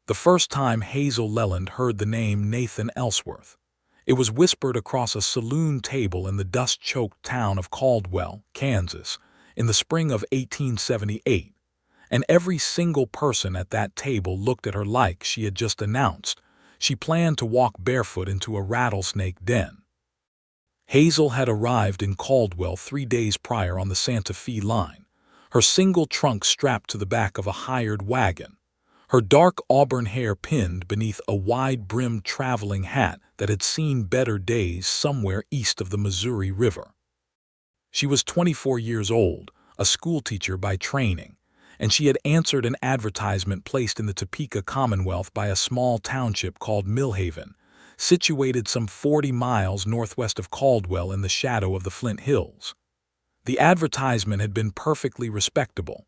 The first time Hazel Leland heard the name Nathan Ellsworth. It was whispered across a saloon table in the dust-choked town of Caldwell, Kansas, in the spring of 1878, and every single person at that table looked at her like she had just announced she planned to walk barefoot into a rattlesnake den. Hazel had arrived in Caldwell 3 days prior on the Santa Fe line, her single trunk strapped to the back of a hired wagon, her dark auburn hair pinned beneath a wide-brimmed traveling hat that had seen better days somewhere east of the Missouri River. She was 24 years old, a schoolteacher by training, and she had answered an advertisement placed in the Topeka Commonwealth by a small township called Millhaven, situated some 40 miles northwest of Caldwell in the shadow of the Flint Hills. The advertisement had been perfectly respectable.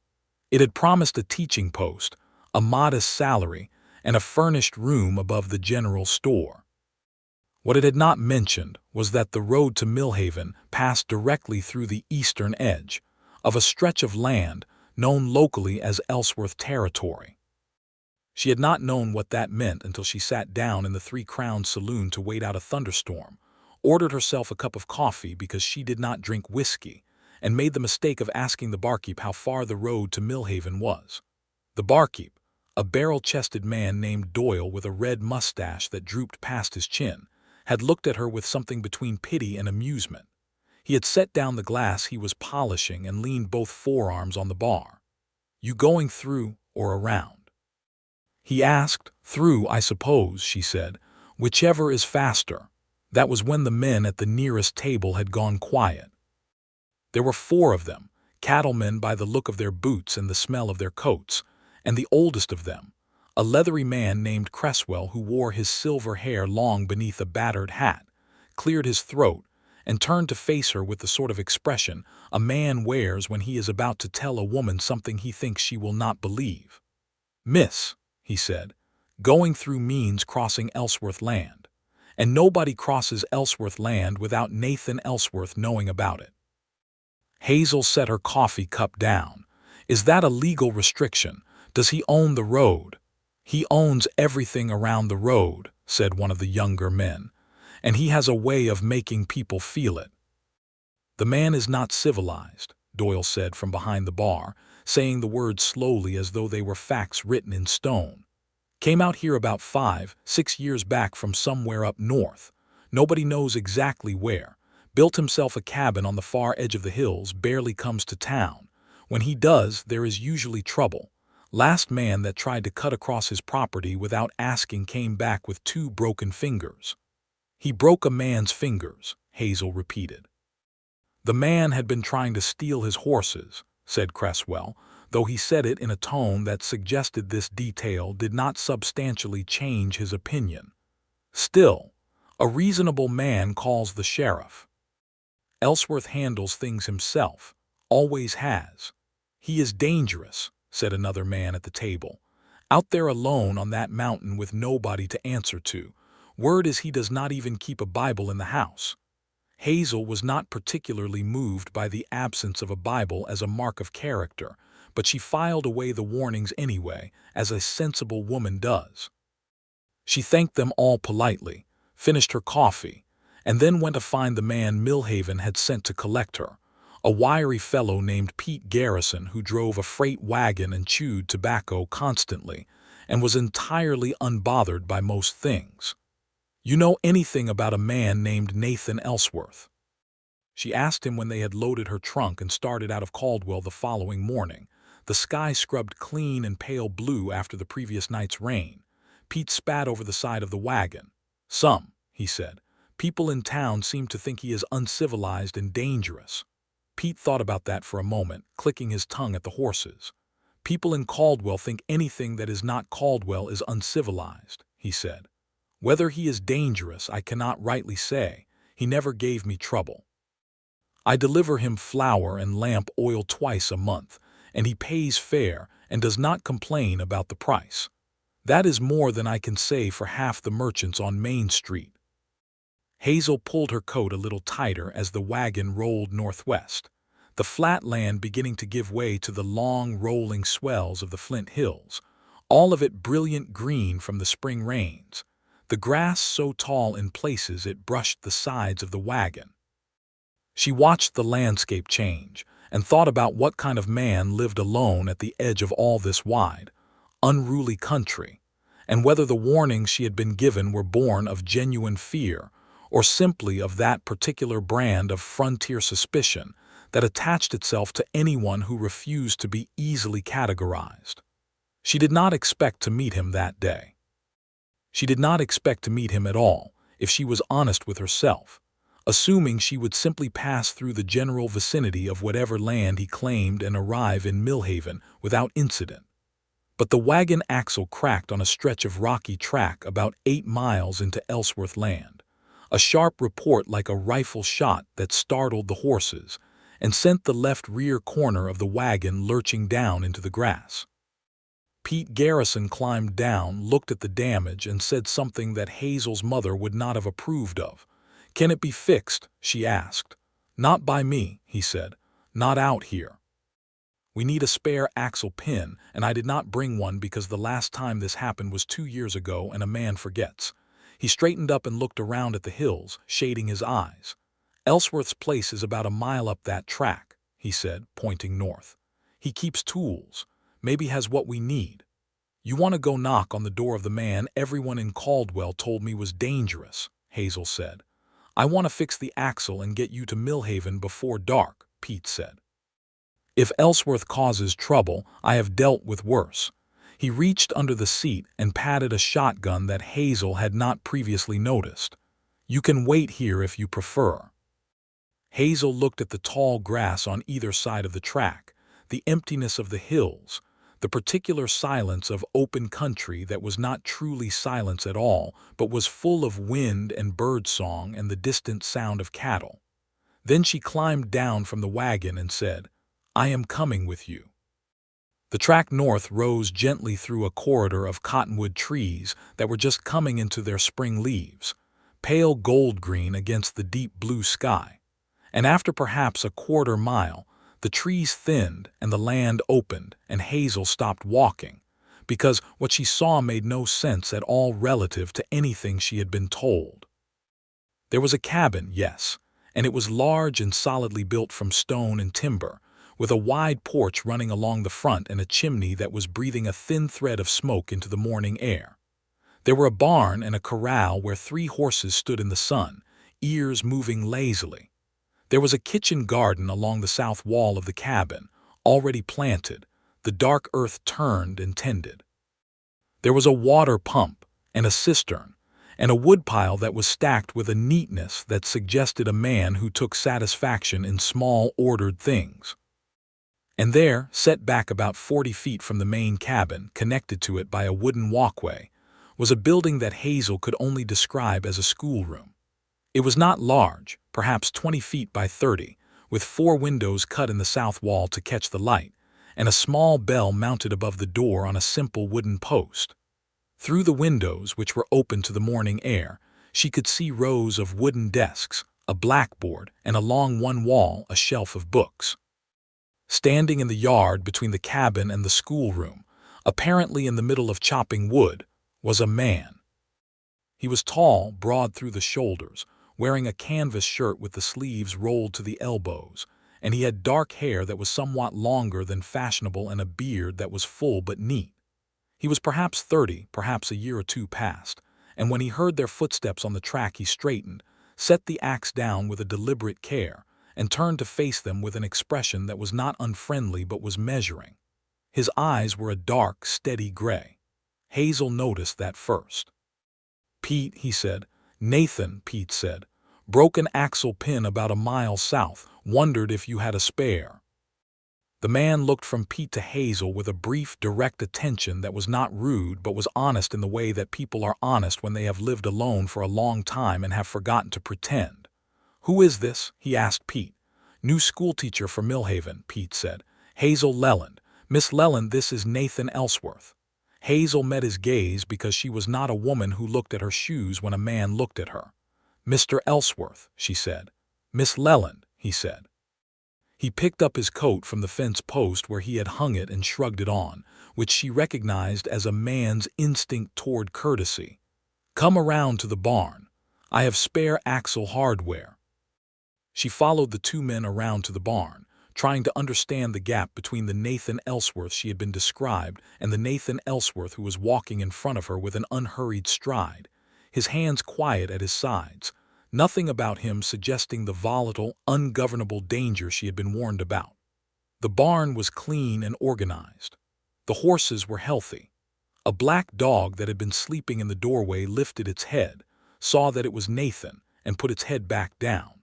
It had promised a teaching post, a modest salary, and a furnished room above the general store. What it had not mentioned was that the road to Millhaven passed directly through the eastern edge of a stretch of land known locally as Ellsworth Territory. She had not known what that meant until she sat down in the Three Crowns saloon to wait out a thunderstorm, ordered herself a cup of coffee because she did not drink whiskey, and made the mistake of asking the barkeep how far the road to Millhaven was. The barkeep, a barrel-chested man named Doyle with a red mustache that drooped past his chin, had looked at her with something between pity and amusement. He had set down the glass he was polishing and leaned both forearms on the bar. "You going through or around?" He asked. "Through, I suppose," she said, "whichever is faster." That was when the men at the nearest table had gone quiet. There were 4 of them, cattlemen by the look of their boots and the smell of their coats, and the oldest of them, a leathery man named Cresswell who wore his silver hair long beneath a battered hat, cleared his throat, and turned to face her with the sort of expression a man wears when he is about to tell a woman something he thinks she will not believe. "Miss," he said, "going through means crossing Ellsworth land, and nobody crosses Ellsworth land without Nathan Ellsworth knowing about it." Hazel set her coffee cup down. "Is that a legal restriction? Does he own the road?" "He owns everything around the road," said one of the younger men, "and he has a way of making people feel it." "The man is not civilized," Doyle said from behind the bar, saying the words slowly as though they were facts written in stone. "Came out here about 5-6 years back from somewhere up north. Nobody knows exactly where. Built himself a cabin on the far edge of the hills, barely comes to town. When he does, there is usually trouble. Last man that tried to cut across his property without asking came back with 2 broken fingers." "He broke a man's fingers," Hazel repeated. "The man had been trying to steal his horses," said Cresswell, though he said it in a tone that suggested this detail did not substantially change his opinion. "Still, a reasonable man calls the sheriff. Ellsworth handles things himself, always has." "He is dangerous," said another man at the table. "Out there alone on that mountain with nobody to answer to. Word is he does not even keep a Bible in the house." Hazel was not particularly moved by the absence of a Bible as a mark of character, but she filed away the warnings anyway, as a sensible woman does. She thanked them all politely, finished her coffee, and then went to find the man Millhaven had sent to collect her, a wiry fellow named Pete Garrison who drove a freight wagon and chewed tobacco constantly and was entirely unbothered by most things. "You know anything about a man named Nathan Ellsworth?" She asked him when they had loaded her trunk and started out of Caldwell the following morning, the sky scrubbed clean and pale blue after the previous night's rain. Pete spat over the side of the wagon. "Some," he said. "People in town seem to think he is uncivilized and dangerous." Pete thought about that for a moment, clicking his tongue at the horses. "People in Caldwell think anything that is not Caldwell is uncivilized," he said. "Whether he is dangerous I cannot rightly say. He never gave me trouble. I deliver him flour and lamp oil twice a month, and he pays fair and does not complain about the price. That is more than I can say for half the merchants on Main Street." Hazel pulled her coat a little tighter as the wagon rolled northwest, the flat land beginning to give way to the long rolling swells of the Flint Hills, all of it brilliant green from the spring rains, the grass so tall in places it brushed the sides of the wagon. She watched the landscape change and thought about what kind of man lived alone at the edge of all this wide, unruly country, and whether the warnings she had been given were born of genuine fear or simply of that particular brand of frontier suspicion that attached itself to anyone who refused to be easily categorized. She did not expect to meet him that day. She did not expect to meet him at all, if she was honest with herself, assuming she would simply pass through the general vicinity of whatever land he claimed and arrive in Millhaven without incident. But the wagon axle cracked on a stretch of rocky track about 8 miles into Ellsworth land, a sharp report like a rifle shot that startled the horses and sent the left rear corner of the wagon lurching down into the grass. Pete Garrison climbed down, looked at the damage, and said something that Hazel's mother would not have approved of. "Can it be fixed?" she asked. "Not by me," he said. "Not out here. We need a spare axle pin, and I did not bring one because the last time this happened was 2 years ago and a man forgets." He straightened up and looked around at the hills, shading his eyes. "Ellsworth's place is about a mile up that track," he said, pointing north. "He keeps tools. Maybe has what we need. You want to go knock on the door of the man everyone in Caldwell told me was dangerous," Hazel said. "I want to fix the axle and get you to Millhaven before dark," Pete said. "If Ellsworth causes trouble, I have dealt with worse." He reached under the seat and patted a shotgun that Hazel had not previously noticed. "You can wait here if you prefer." Hazel looked at the tall grass on either side of the track, the emptiness of the hills, the particular silence of open country that was not truly silence at all, but was full of wind and bird song and the distant sound of cattle. Then she climbed down from the wagon and said, "I am coming with you." The track north rose gently through a corridor of cottonwood trees that were just coming into their spring leaves, pale gold-green against the deep blue sky. And after perhaps a quarter mile, the trees thinned and the land opened, and Hazel stopped walking, because what she saw made no sense at all relative to anything she had been told. There was a cabin, yes, and it was large and solidly built from stone and timber, with a wide porch running along the front and a chimney that was breathing a thin thread of smoke into the morning air. There were a barn and a corral where 3 horses stood in the sun, ears moving lazily. There was a kitchen garden along the south wall of the cabin, already planted, the dark earth turned and tended. There was a water pump and a cistern, and a woodpile that was stacked with a neatness that suggested a man who took satisfaction in small, ordered things. And there, set back about 40 feet from the main cabin, connected to it by a wooden walkway, was a building that Hazel could only describe as a schoolroom. It was not large, perhaps 20 feet by 30, with 4 windows cut in the south wall to catch the light, and a small bell mounted above the door on a simple wooden post. Through the windows, which were open to the morning air, she could see rows of wooden desks, a blackboard, and along one wall a shelf of books. Standing in the yard between the cabin and the schoolroom, apparently in the middle of chopping wood, was a man. He was tall, broad through the shoulders, wearing a canvas shirt with the sleeves rolled to the elbows, and he had dark hair that was somewhat longer than fashionable and a beard that was full but neat. He was perhaps 30, perhaps a year or 2 past, and when he heard their footsteps on the track he straightened, set the axe down with a deliberate care, and turned to face them with an expression that was not unfriendly but was measuring. His eyes were a dark, steady gray. Hazel noticed that first. "Pete," he said. "Nathan," Pete said. "Broken axle pin about a mile south. Wondered if you had a spare." The man looked from Pete to Hazel with a brief, direct attention that was not rude but was honest in the way that people are honest when they have lived alone for a long time and have forgotten to pretend. "Who is this?" he asked Pete. "New schoolteacher for Millhaven," Pete said. "Hazel Leland. Miss Leland, this is Nathan Ellsworth." Hazel met his gaze because she was not a woman who looked at her shoes when a man looked at her. "Mr. Ellsworth," she said. "Miss Leland," he said. He picked up his coat from the fence post where he had hung it and shrugged it on, which she recognized as a man's instinct toward courtesy. "Come around to the barn. I have spare axle hardware." She followed the two men around to the barn, trying to understand the gap between the Nathan Ellsworth she had been described and the Nathan Ellsworth who was walking in front of her with an unhurried stride, his hands quiet at his sides, nothing about him suggesting the volatile, ungovernable danger she had been warned about. The barn was clean and organized. The horses were healthy. A black dog that had been sleeping in the doorway lifted its head, saw that it was Nathan, and put its head back down.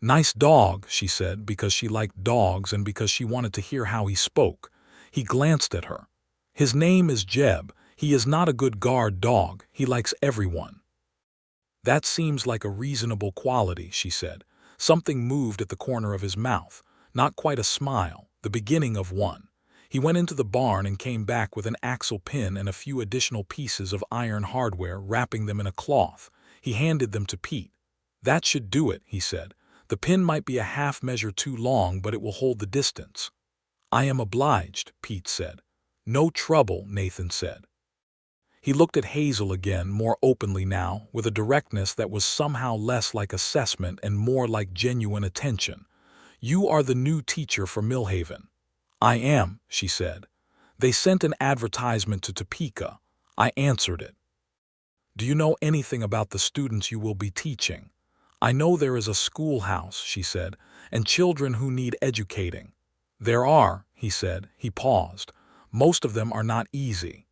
"Nice dog," she said, because she liked dogs and because she wanted to hear how he spoke. He glanced at her. "His name is Jeb. He is not a good guard dog. He likes everyone." "That seems like a reasonable quality," she said. Something moved at the corner of his mouth, not quite a smile, the beginning of one. He went into the barn and came back with an axle pin and a few additional pieces of iron hardware, wrapping them in a cloth. He handed them to Pete. "That should do it," he said. "The pin might be a half measure too long, but it will hold the distance." "I am obliged," Pete said. "No trouble," Nathan said. He looked at Hazel again, more openly now, with a directness that was somehow less like assessment and more like genuine attention. "You are the new teacher for Millhaven." "I am," she said. "They sent an advertisement to Topeka. I answered it." "Do you know anything about the students you will be teaching?" "I know there is a schoolhouse," she said, "and children who need educating." "There are," he said. He paused. "Most of them are not easy."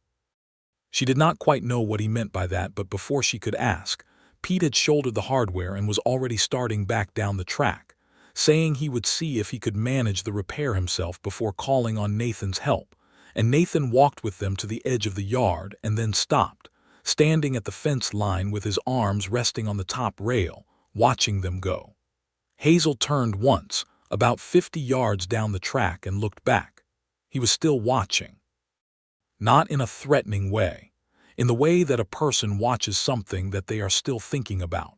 She did not quite know what he meant by that, but before she could ask, Pete had shouldered the hardware and was already starting back down the track, saying he would see if he could manage the repair himself before calling on Nathan's help, and Nathan walked with them to the edge of the yard and then stopped, standing at the fence line with his arms resting on the top rail, watching them go. Hazel turned once, about 50 yards down the track, and looked back. He was still watching. Not in a threatening way, in the way that a person watches something that they are still thinking about.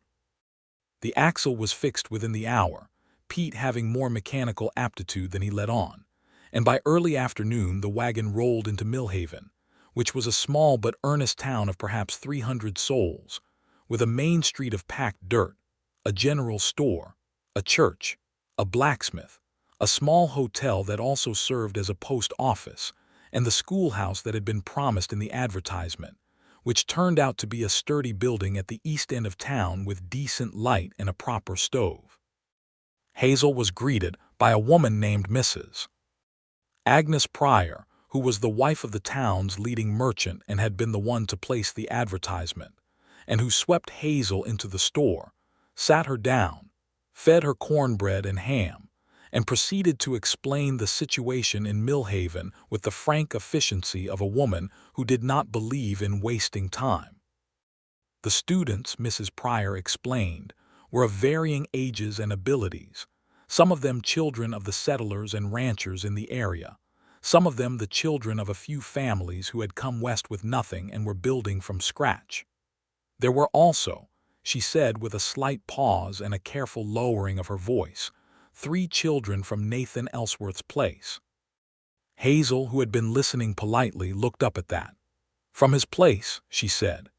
The axle was fixed within the hour, Pete having more mechanical aptitude than he let on, and by early afternoon the wagon rolled into Millhaven, which was a small but earnest town of perhaps 300 souls, with a main street of packed dirt, a general store, a church, a blacksmith, a small hotel that also served as a post office, and the schoolhouse that had been promised in the advertisement, which turned out to be a sturdy building at the east end of town with decent light and a proper stove. Hazel was greeted by a woman named Mrs. Agnes Pryor, who was the wife of the town's leading merchant and had been the one to place the advertisement, and who swept Hazel into the store, sat her down, fed her cornbread and ham, and proceeded to explain the situation in Millhaven with the frank efficiency of a woman who did not believe in wasting time. The students, Mrs. Pryor explained, were of varying ages and abilities, some of them children of the settlers and ranchers in the area, some of them the children of a few families who had come west with nothing and were building from scratch. There were also, she said with a slight pause and a careful lowering of her voice, 3 children from Nathan Ellsworth's place. Hazel, who had been listening politely, looked up at that. "From his place," she said.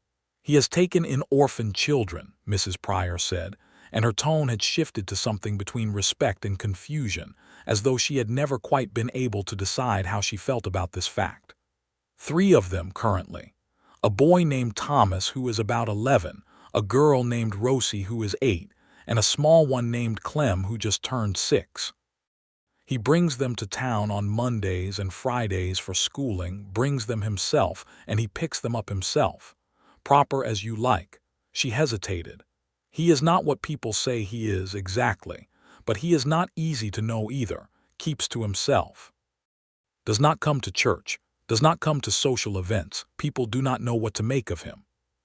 "He has taken in orphaned children," Mrs. Pryor said, and her tone had shifted to something between respect and confusion, as though she had never quite been able to decide how she felt about this fact. "3 of them currently. A boy named Thomas who is about 11, a girl named Rosie who is 8, and a small one named Clem who just turned 6. He brings them to town on Mondays and Fridays for schooling, brings them himself, and he picks them up himself. Proper as you like." She hesitated. "He is not what people say he is exactly, but he is not easy to know either, keeps to himself. Does not come to church, does not come to social events, people do not know what to make of him.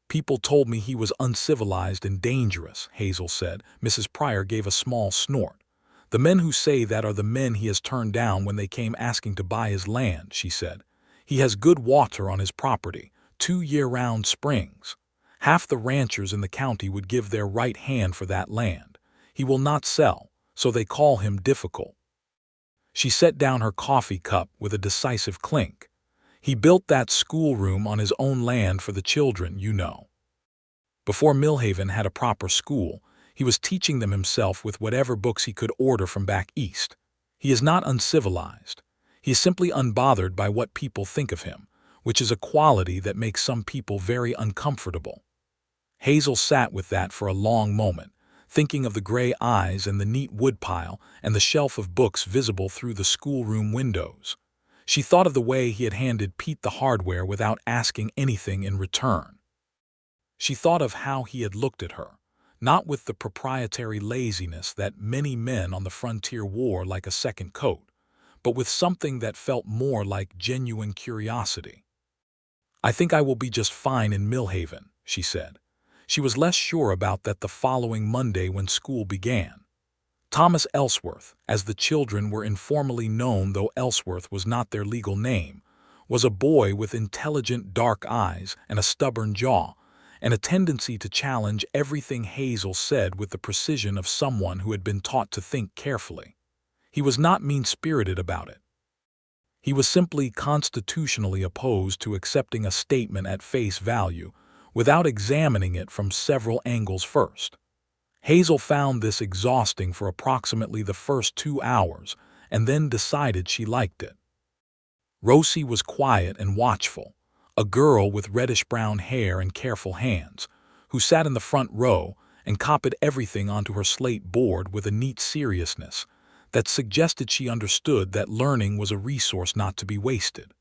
People told me he was uncivilized and dangerous," Hazel said. Mrs. Pryor gave a small snort. "The men who say that are the men he has turned down when they came asking to buy his land," she said. "He has good water on his property, 2 year-round springs. Half the ranchers in the county would give their right hand for that land. He will not sell, so they call him difficult. She set down her coffee cup with a decisive clink. He built that schoolroom on his own land for the children, you know. Before Millhaven had a proper school, he was teaching them himself with whatever books he could order from back east. He is not uncivilized. He is simply unbothered by what people think of him, which is a quality that makes some people very uncomfortable. Hazel sat with that for a long moment, thinking of the gray eyes and the neat woodpile and the shelf of books visible through the schoolroom windows. She thought of the way he had handed Pete the hardware without asking anything in return. She thought of how he had looked at her, not with the proprietary laziness that many men on the frontier wore like a second coat, but with something that felt more like genuine curiosity. "I think I will be just fine in Millhaven," she said. She was less sure about that the following Monday when school began. Thomas Ellsworth, as the children were informally known though Ellsworth was not their legal name, was a boy with intelligent dark eyes and a stubborn jaw, and a tendency to challenge everything Hazel said with the precision of someone who had been taught to think carefully. He was not mean-spirited about it. He was simply constitutionally opposed to accepting a statement at face value without examining it from several angles first. Hazel found this exhausting for approximately the first 2 hours and then decided she liked it. Rosie was quiet and watchful, a girl with reddish-brown hair and careful hands, who sat in the front row and copied everything onto her slate board with a neat seriousness that suggested she understood that learning was a resource not to be wasted.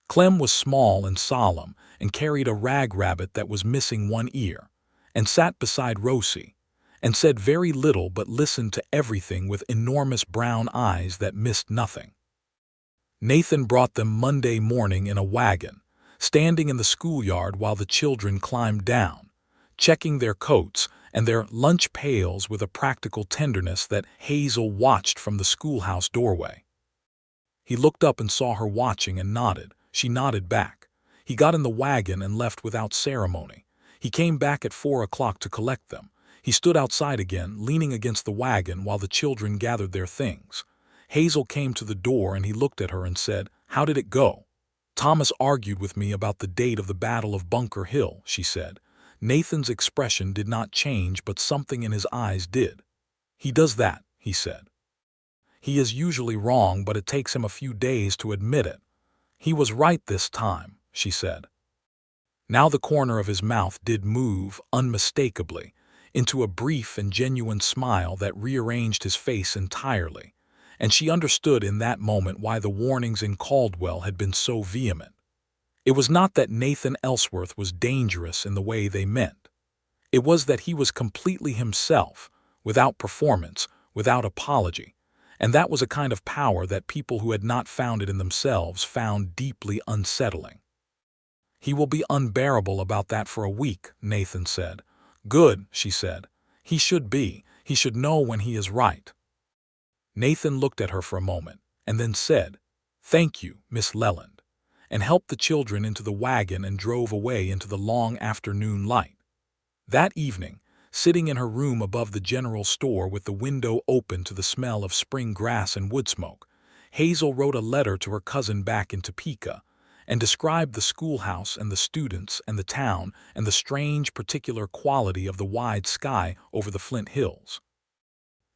Clem was small and solemn and carried a rag rabbit that was missing one ear, and sat beside Rosie, and said very little but listened to everything with enormous brown eyes that missed nothing. Nathan brought them Monday morning in a wagon, standing in the schoolyard while the children climbed down, checking their coats and their lunch pails with a practical tenderness that Hazel watched from the schoolhouse doorway. He looked up and saw her watching and nodded. She nodded back. He got in the wagon and left without ceremony. He came back at 4 o'clock to collect them. He stood outside again, leaning against the wagon while the children gathered their things. Hazel came to the door and he looked at her and said, "How did it go?" "Thomas argued with me about the date of the Battle of Bunker Hill," she said. Nathan's expression did not change, but something in his eyes did. "He does that," he said. "He is usually wrong, but it takes him a few days to admit it. He was right this time," she said. Now the corner of his mouth did move, unmistakably, into a brief and genuine smile that rearranged his face entirely, and she understood in that moment why the warnings in Caldwell had been so vehement. It was not that Nathan Ellsworth was dangerous in the way they meant. It was that he was completely himself, without performance, without apology, and that was a kind of power that people who had not found it in themselves found deeply unsettling. "He will be unbearable about that for a week," Nathan said. "Good," she said. "He should be. He should know when he is right." Nathan looked at her for a moment, and then said, "Thank you, Miss Leland," and helped the children into the wagon and drove away into the long afternoon light. That evening, sitting in her room above the general store with the window open to the smell of spring grass and wood smoke, Hazel wrote a letter to her cousin back in Topeka, and described the schoolhouse and the students and the town and the strange particular quality of the wide sky over the Flint Hills.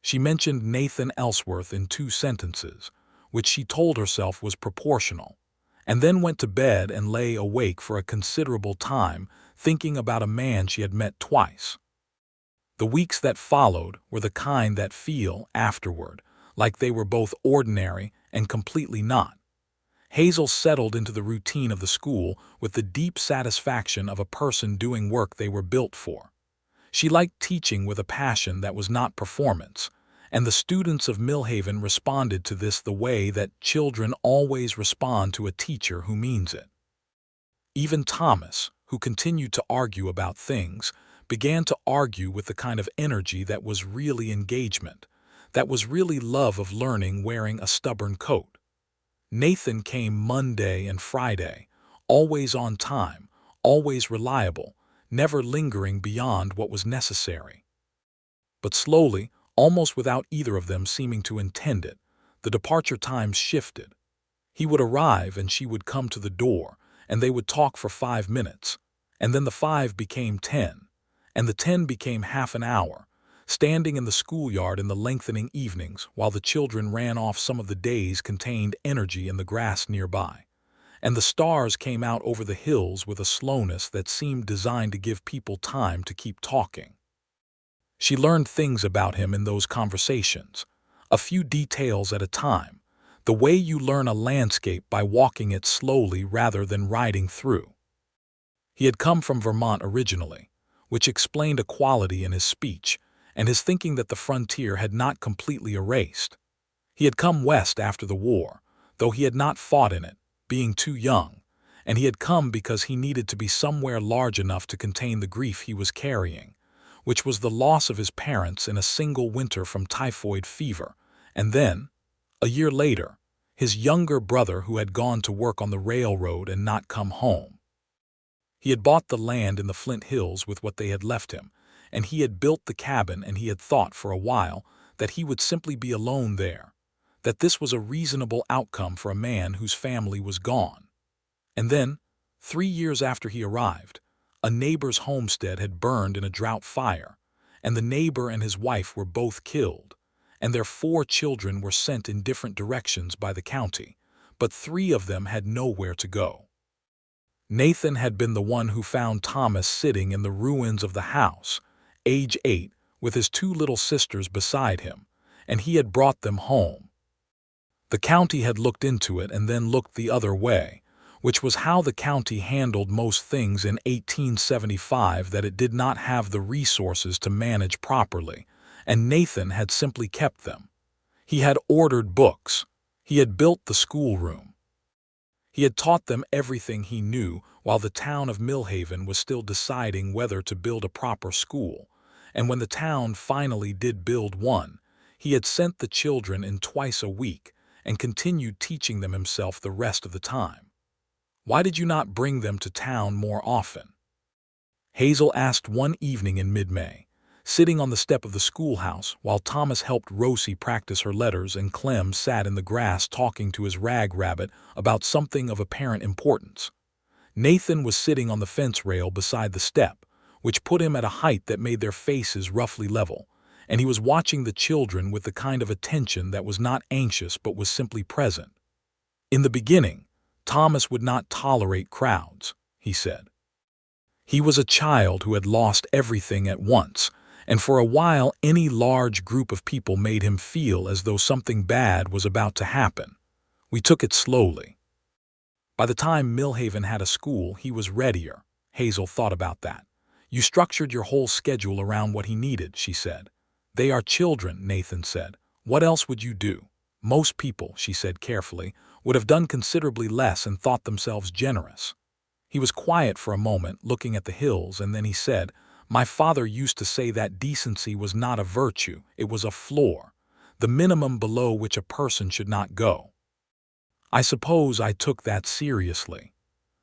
She mentioned Nathan Ellsworth in 2 sentences, which she told herself was proportional, and then went to bed and lay awake for a considerable time thinking about a man she had met twice. The weeks that followed were the kind that feel, afterward, like they were both ordinary and completely not. Hazel settled into the routine of the school with the deep satisfaction of a person doing work they were built for. She liked teaching with a passion that was not performance, and the students of Millhaven responded to this the way that children always respond to a teacher who means it. Even Thomas, who continued to argue about things, began to argue with the kind of energy that was really engagement, that was really love of learning wearing a stubborn coat. Nathan came Monday and Friday, always on time, always reliable, never lingering beyond what was necessary. But slowly, Almost without either of them seeming to intend it, the departure times shifted. He would arrive and she would come to the door, and they would talk for 5 minutes, and then the 5 became 10, and the 10 became half an hour, standing in the schoolyard in the lengthening evenings while the children ran off. Some of the days contained energy in the grass nearby, and the stars came out over the hills with a slowness that seemed designed to give people time to keep talking. She learned things about him in those conversations, a few details at a time, the way you learn a landscape by walking it slowly rather than riding through. He had come from Vermont originally, which explained a quality in his speech and his thinking that the frontier had not completely erased. He had come west after the war, though he had not fought in it, being too young, and he had come because he needed to be somewhere large enough to contain the grief he was carrying, which was the loss of his parents in a single winter from typhoid fever, and then, a year later, his younger brother who had gone to work on the railroad and not come home. He had bought the land in the Flint Hills with what they had left him, and he had built the cabin, and he had thought for a while that he would simply be alone there, that this was a reasonable outcome for a man whose family was gone. And then, 3 years after he arrived, a neighbor's homestead had burned in a drought fire, and the neighbor and his wife were both killed, and their 4 children were sent in different directions by the county, but 3 of them had nowhere to go. Nathan had been the one who found Thomas sitting in the ruins of the house, age 8, with his 2 little sisters beside him, and he had brought them home. The county had looked into it and then looked the other way, which was how the county handled most things in 1875, that it did not have the resources to manage properly, and Nathan had simply kept them. He had ordered books. He had built the schoolroom. He had taught them everything he knew while the town of Millhaven was still deciding whether to build a proper school, and when the town finally did build one, he had sent the children in twice a week and continued teaching them himself the rest of the time. "Why did you not bring them to town more often?" Hazel asked one evening in mid-May, sitting on the step of the schoolhouse while Thomas helped Rosie practice her letters and Clem sat in the grass talking to his rag rabbit about something of apparent importance. Nathan was sitting on the fence rail beside the step, which put him at a height that made their faces roughly level, and he was watching the children with the kind of attention that was not anxious but was simply present. In the beginning, Thomas would not tolerate crowds, he said. He was a child who had lost everything at once, and for a while any large group of people made him feel as though something bad was about to happen. We took it slowly. By the time Millhaven had a school, he was readier. Hazel thought about that. You structured your whole schedule around what he needed, she said. They are children, Nathan said. What else would you do? Most people, she said carefully, would have done considerably less and thought themselves generous. He was quiet for a moment, looking at the hills, and then he said, "My father used to say that decency was not a virtue, it was a floor, the minimum below which a person should not go." I suppose I took that seriously.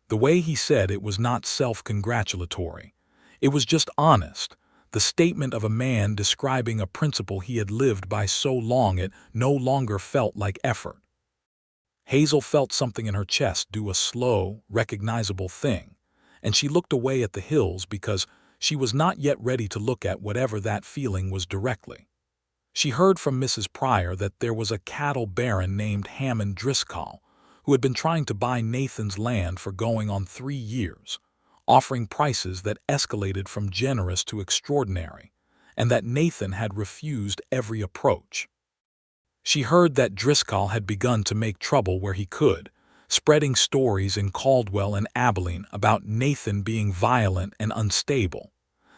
The way he said it was not self-congratulatory. It was just honest, the statement of a man describing a principle he had lived by so long it no longer felt like effort. Hazel felt something in her chest do a slow, recognizable thing, and she looked away at the hills because she was not yet ready to look at whatever that feeling was directly. She heard from Mrs. Pryor that there was a cattle baron named Hammond Driscoll who had been trying to buy Nathan's land for going on 3 years, offering prices that escalated from generous to extraordinary, and that Nathan had refused every approach. She heard that Driscoll had begun to make trouble where he could, spreading stories in Caldwell and Abilene about Nathan being violent and unstable,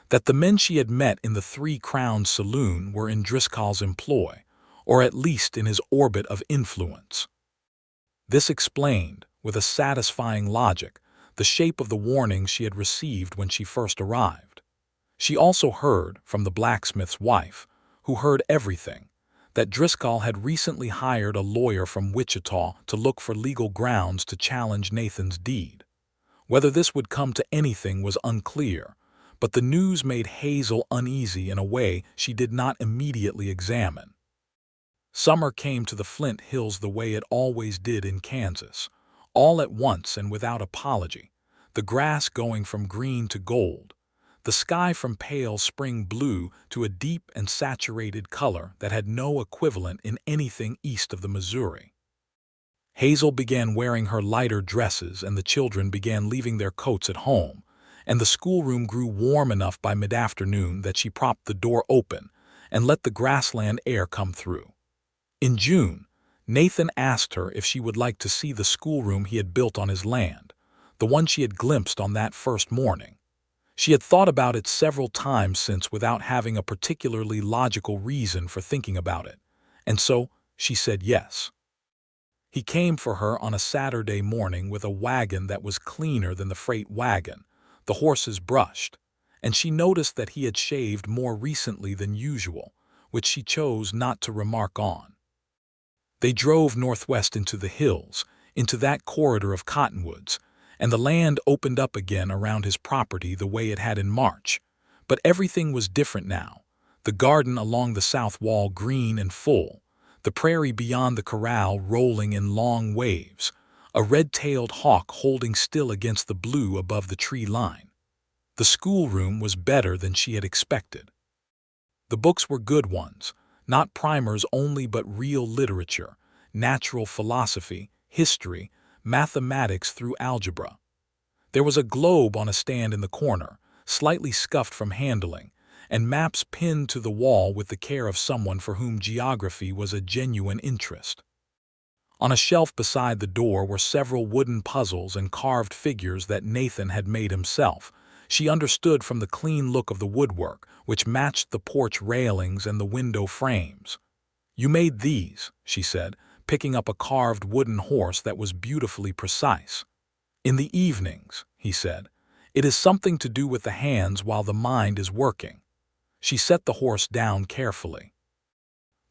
that the men she had met in the 3 Crowns saloon were in Driscoll's employ, or at least in his orbit of influence. This explained, with a satisfying logic, the shape of the warnings she had received when she first arrived. She also heard from the blacksmith's wife, who heard everything, that Driscoll had recently hired a lawyer from Wichita to look for legal grounds to challenge Nathan's deed. Whether this would come to anything was unclear, but the news made Hazel uneasy in a way she did not immediately examine. Summer came to the Flint Hills the way it always did in Kansas, all at once and without apology, the grass going from green to gold, the sky from pale spring blue to a deep and saturated color that had no equivalent in anything east of the Missouri. Hazel began wearing her lighter dresses and the children began leaving their coats at home, and the schoolroom grew warm enough by mid-afternoon that she propped the door open and let the grassland air come through. In June, Nathan asked her if she would like to see the schoolroom he had built on his land, the one she had glimpsed on that first morning. She had thought about it several times since without having a particularly logical reason for thinking about it, and so she said yes. He came for her on a Saturday morning with a wagon that was cleaner than the freight wagon, the horses brushed, and she noticed that he had shaved more recently than usual, which she chose not to remark on. They drove northwest into the hills, into that corridor of cottonwoods, and the land opened up again around his property the way it had in March. But everything was different now. The garden along the south wall green and full, the prairie beyond the corral rolling in long waves, a red-tailed hawk holding still against the blue above the tree line. The schoolroom was better than she had expected. The books were good ones, not primers only but real literature, natural philosophy, history, mathematics through algebra. There was a globe on a stand in the corner, slightly scuffed from handling, and maps pinned to the wall with the care of someone for whom geography was a genuine interest. On a shelf beside the door were several wooden puzzles and carved figures that Nathan had made himself. She understood from the clean look of the woodwork, which matched the porch railings and the window frames. "You made these," she said, picking up a carved wooden horse that was beautifully precise. "In the evenings," he said, "it is something to do with the hands while the mind is working." She set the horse down carefully.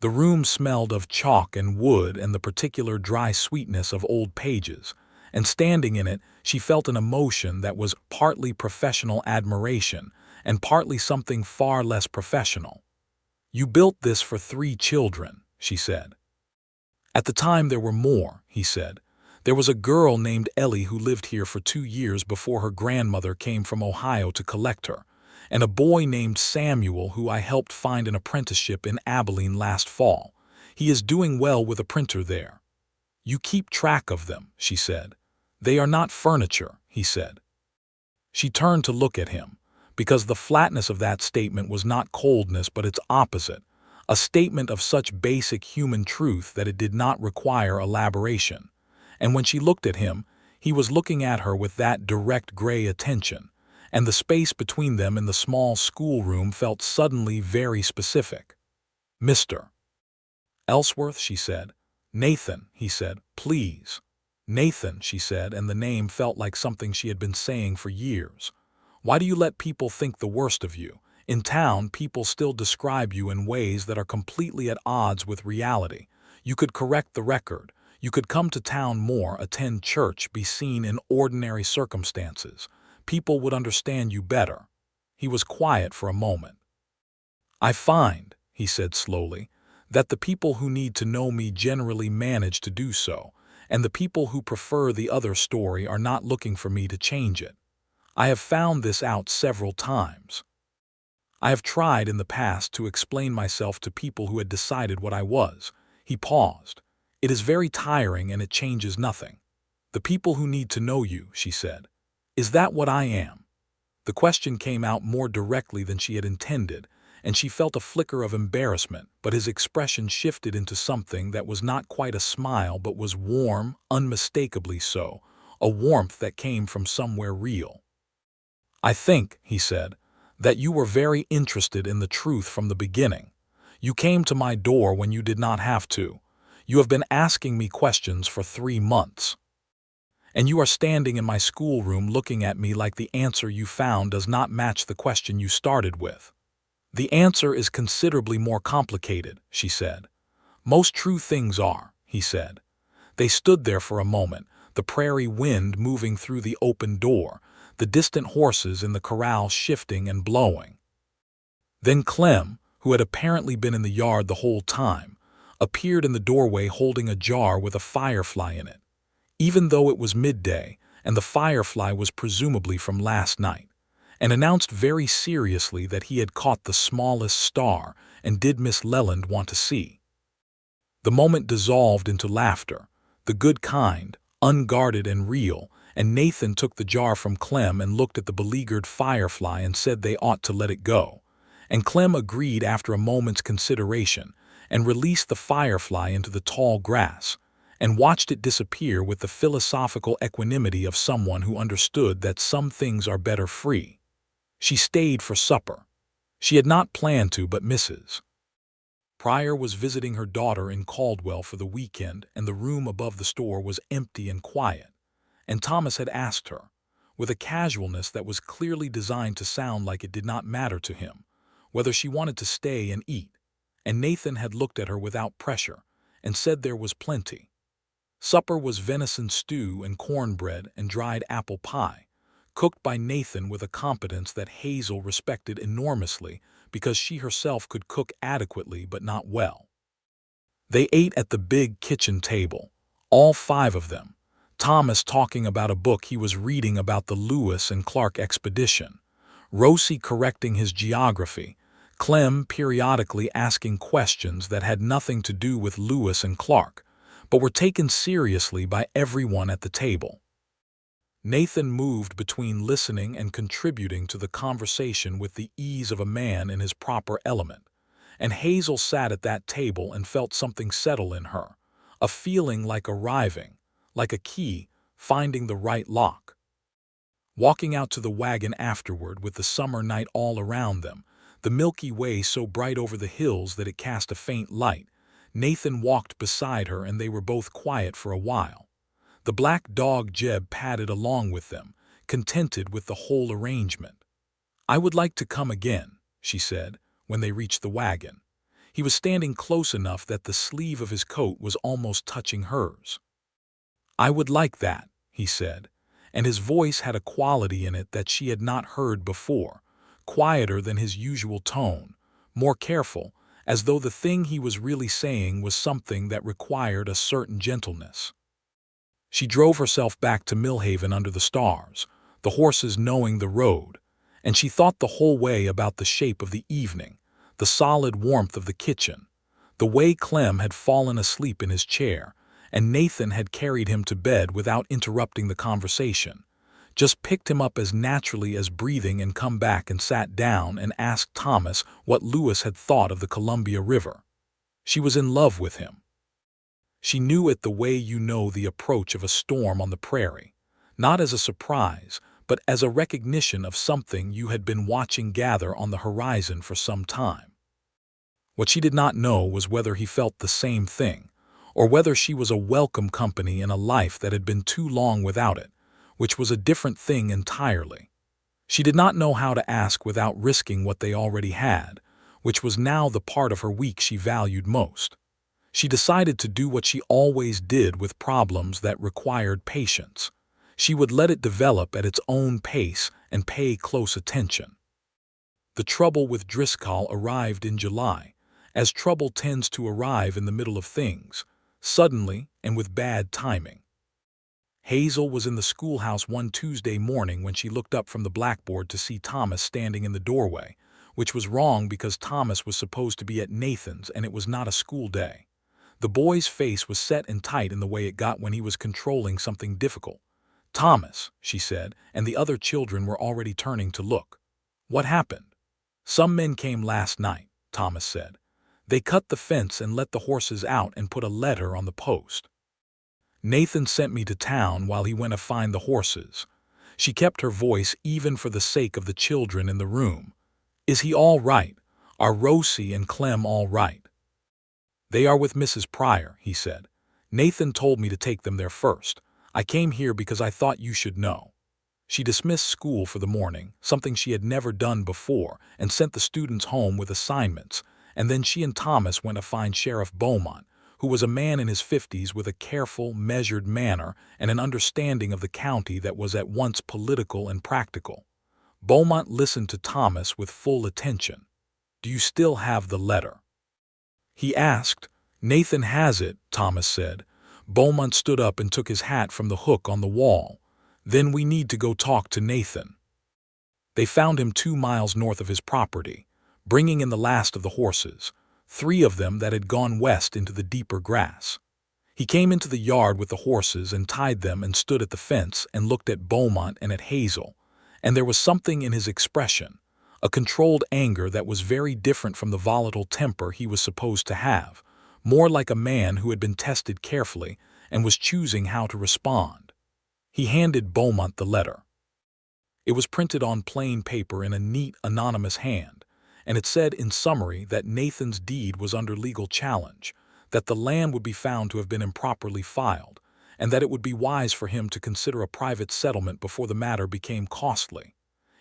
The room smelled of chalk and wood and the particular dry sweetness of old pages, and standing in it she felt an emotion that was partly professional admiration and partly something far less professional. "You built this for 3 children," she said. "At the time there were more," he said. "There was a girl named Ellie who lived here for 2 years before her grandmother came from Ohio to collect her, and a boy named Samuel who I helped find an apprenticeship in Abilene last fall. He is doing well with a printer there." "You keep track of them," she said. "They are not furniture," he said. She turned to look at him, because the flatness of that statement was not coldness but its opposite, a statement of such basic human truth that it did not require elaboration. And when she looked at him, he was looking at her with that direct gray attention, and the space between them in the small schoolroom felt suddenly very specific. "Mr. Ellsworth," she said. "Nathan," he said, "please." "Nathan," she said, and the name felt like something she had been saying for years. "Why do you let people think the worst of you? In town, people still describe you in ways that are completely at odds with reality. You could correct the record. You could come to town more, attend church, be seen in ordinary circumstances. People would understand you better." He was quiet for a moment. "I find," he said slowly, "that the people who need to know me generally manage to do so, and the people who prefer the other story are not looking for me to change it. I have found this out several times. I have tried in the past to explain myself to people who had decided what I was." He paused. "It is very tiring and it changes nothing. The people who need to know you," she said. "Is that what I am?" The question came out more directly than she had intended, and she felt a flicker of embarrassment, but his expression shifted into something that was not quite a smile but was warm, unmistakably so, a warmth that came from somewhere real. "I think," he said, "that you were very interested in the truth from the beginning. You came to my door when you did not have to. You have been asking me questions for 3 months. And you are standing in my schoolroom looking at me like the answer you found does not match the question you started with." "The answer is considerably more complicated," she said. "Most true things are," he said. They stood there for a moment, the prairie wind moving through the open door, the distant horses in the corral shifting and blowing. Then Clem, who had apparently been in the yard the whole time, appeared in the doorway holding a jar with a firefly in it, even though it was midday and the firefly was presumably from last night, and announced very seriously that he had caught the smallest star and did Miss Leland want to see. The moment dissolved into laughter, the good kind, unguarded and real, and Nathan took the jar from Clem and looked at the beleaguered firefly and said they ought to let it go, and Clem agreed after a moment's consideration and released the firefly into the tall grass, and watched it disappear with the philosophical equanimity of someone who understood that some things are better free. She stayed for supper. She had not planned to, but Mrs. Pryor was visiting her daughter in Caldwell for the weekend, and the room above the store was empty and quiet, and Thomas had asked her, with a casualness that was clearly designed to sound like it did not matter to him, whether she wanted to stay and eat, and Nathan had looked at her without pressure and said there was plenty. Supper was venison stew and cornbread and dried apple pie, cooked by Nathan with a competence that Hazel respected enormously because she herself could cook adequately but not well. They ate at the big kitchen table, all five of them, Thomas talking about a book he was reading about the Lewis and Clark expedition, Rosie correcting his geography, Clem periodically asking questions that had nothing to do with Lewis and Clark, but were taken seriously by everyone at the table. Nathan moved between listening and contributing to the conversation with the ease of a man in his proper element, and Hazel sat at that table and felt something settle in her, a feeling like arriving, like a key, finding the right lock. Walking out to the wagon afterward with the summer night all around them, the Milky Way so bright over the hills that it cast a faint light, Nathan walked beside her and they were both quiet for a while. The black dog Jeb padded along with them, contented with the whole arrangement. "I would like to come again," she said, when they reached the wagon. He was standing close enough that the sleeve of his coat was almost touching hers. "I would like that," he said, and his voice had a quality in it that she had not heard before, quieter than his usual tone, more careful, as though the thing he was really saying was something that required a certain gentleness. She drove herself back to Millhaven under the stars, the horses knowing the road, and she thought the whole way about the shape of the evening, the solid warmth of the kitchen, the way Clem had fallen asleep in his chair, and Nathan had carried him to bed without interrupting the conversation, just picked him up as naturally as breathing and come back and sat down and asked Thomas what Lewis had thought of the Columbia River. She was in love with him. She knew it the way you know the approach of a storm on the prairie, not as a surprise, but as a recognition of something you had been watching gather on the horizon for some time. What she did not know was whether he felt the same thing, or whether she was a welcome company in a life that had been too long without it, which was a different thing entirely. She did not know how to ask without risking what they already had, which was now the part of her week she valued most. She decided to do what she always did with problems that required patience. She would let it develop at its own pace and pay close attention. The trouble with Driscoll arrived in July, as trouble tends to arrive in the middle of things, suddenly and with bad timing. Hazel was in the schoolhouse one Tuesday morning when she looked up from the blackboard to see Thomas standing in the doorway, which was wrong because Thomas was supposed to be at Nathan's and it was not a school day. The boy's face was set and tight in the way it got when he was controlling something difficult. "Thomas," she said, and the other children were already turning to look. "What happened?" "Some men came last night," Thomas said. "They cut the fence and let the horses out and put a letter on the post. Nathan sent me to town while he went to find the horses." She kept her voice even for the sake of the children in the room. "Is he all right? Are Rosie and Clem all right?" "They are with Mrs. Pryor," he said. "Nathan told me to take them there first. I came here because I thought you should know." She dismissed school for the morning, something she had never done before, and sent the students home with assignments, and then she and Thomas went to find Sheriff Beaumont, who was a man in his 50s with a careful, measured manner and an understanding of the county that was at once political and practical. Beaumont listened to Thomas with full attention. "Do you still have the letter?" he asked. "Nathan has it," Thomas said. Beaumont stood up and took his hat from the hook on the wall. "Then we need to go talk to Nathan." They found him 2 miles north of his property, bringing in the last of the horses, 3 of them that had gone west into the deeper grass. He came into the yard with the horses and tied them and stood at the fence and looked at Beaumont and at Hazel, and there was something in his expression, a controlled anger that was very different from the volatile temper he was supposed to have, more like a man who had been tested carefully and was choosing how to respond. He handed Beaumont the letter. It was printed on plain paper in a neat, anonymous hand, and it said in summary that Nathan's deed was under legal challenge, that the land would be found to have been improperly filed, and that it would be wise for him to consider a private settlement before the matter became costly.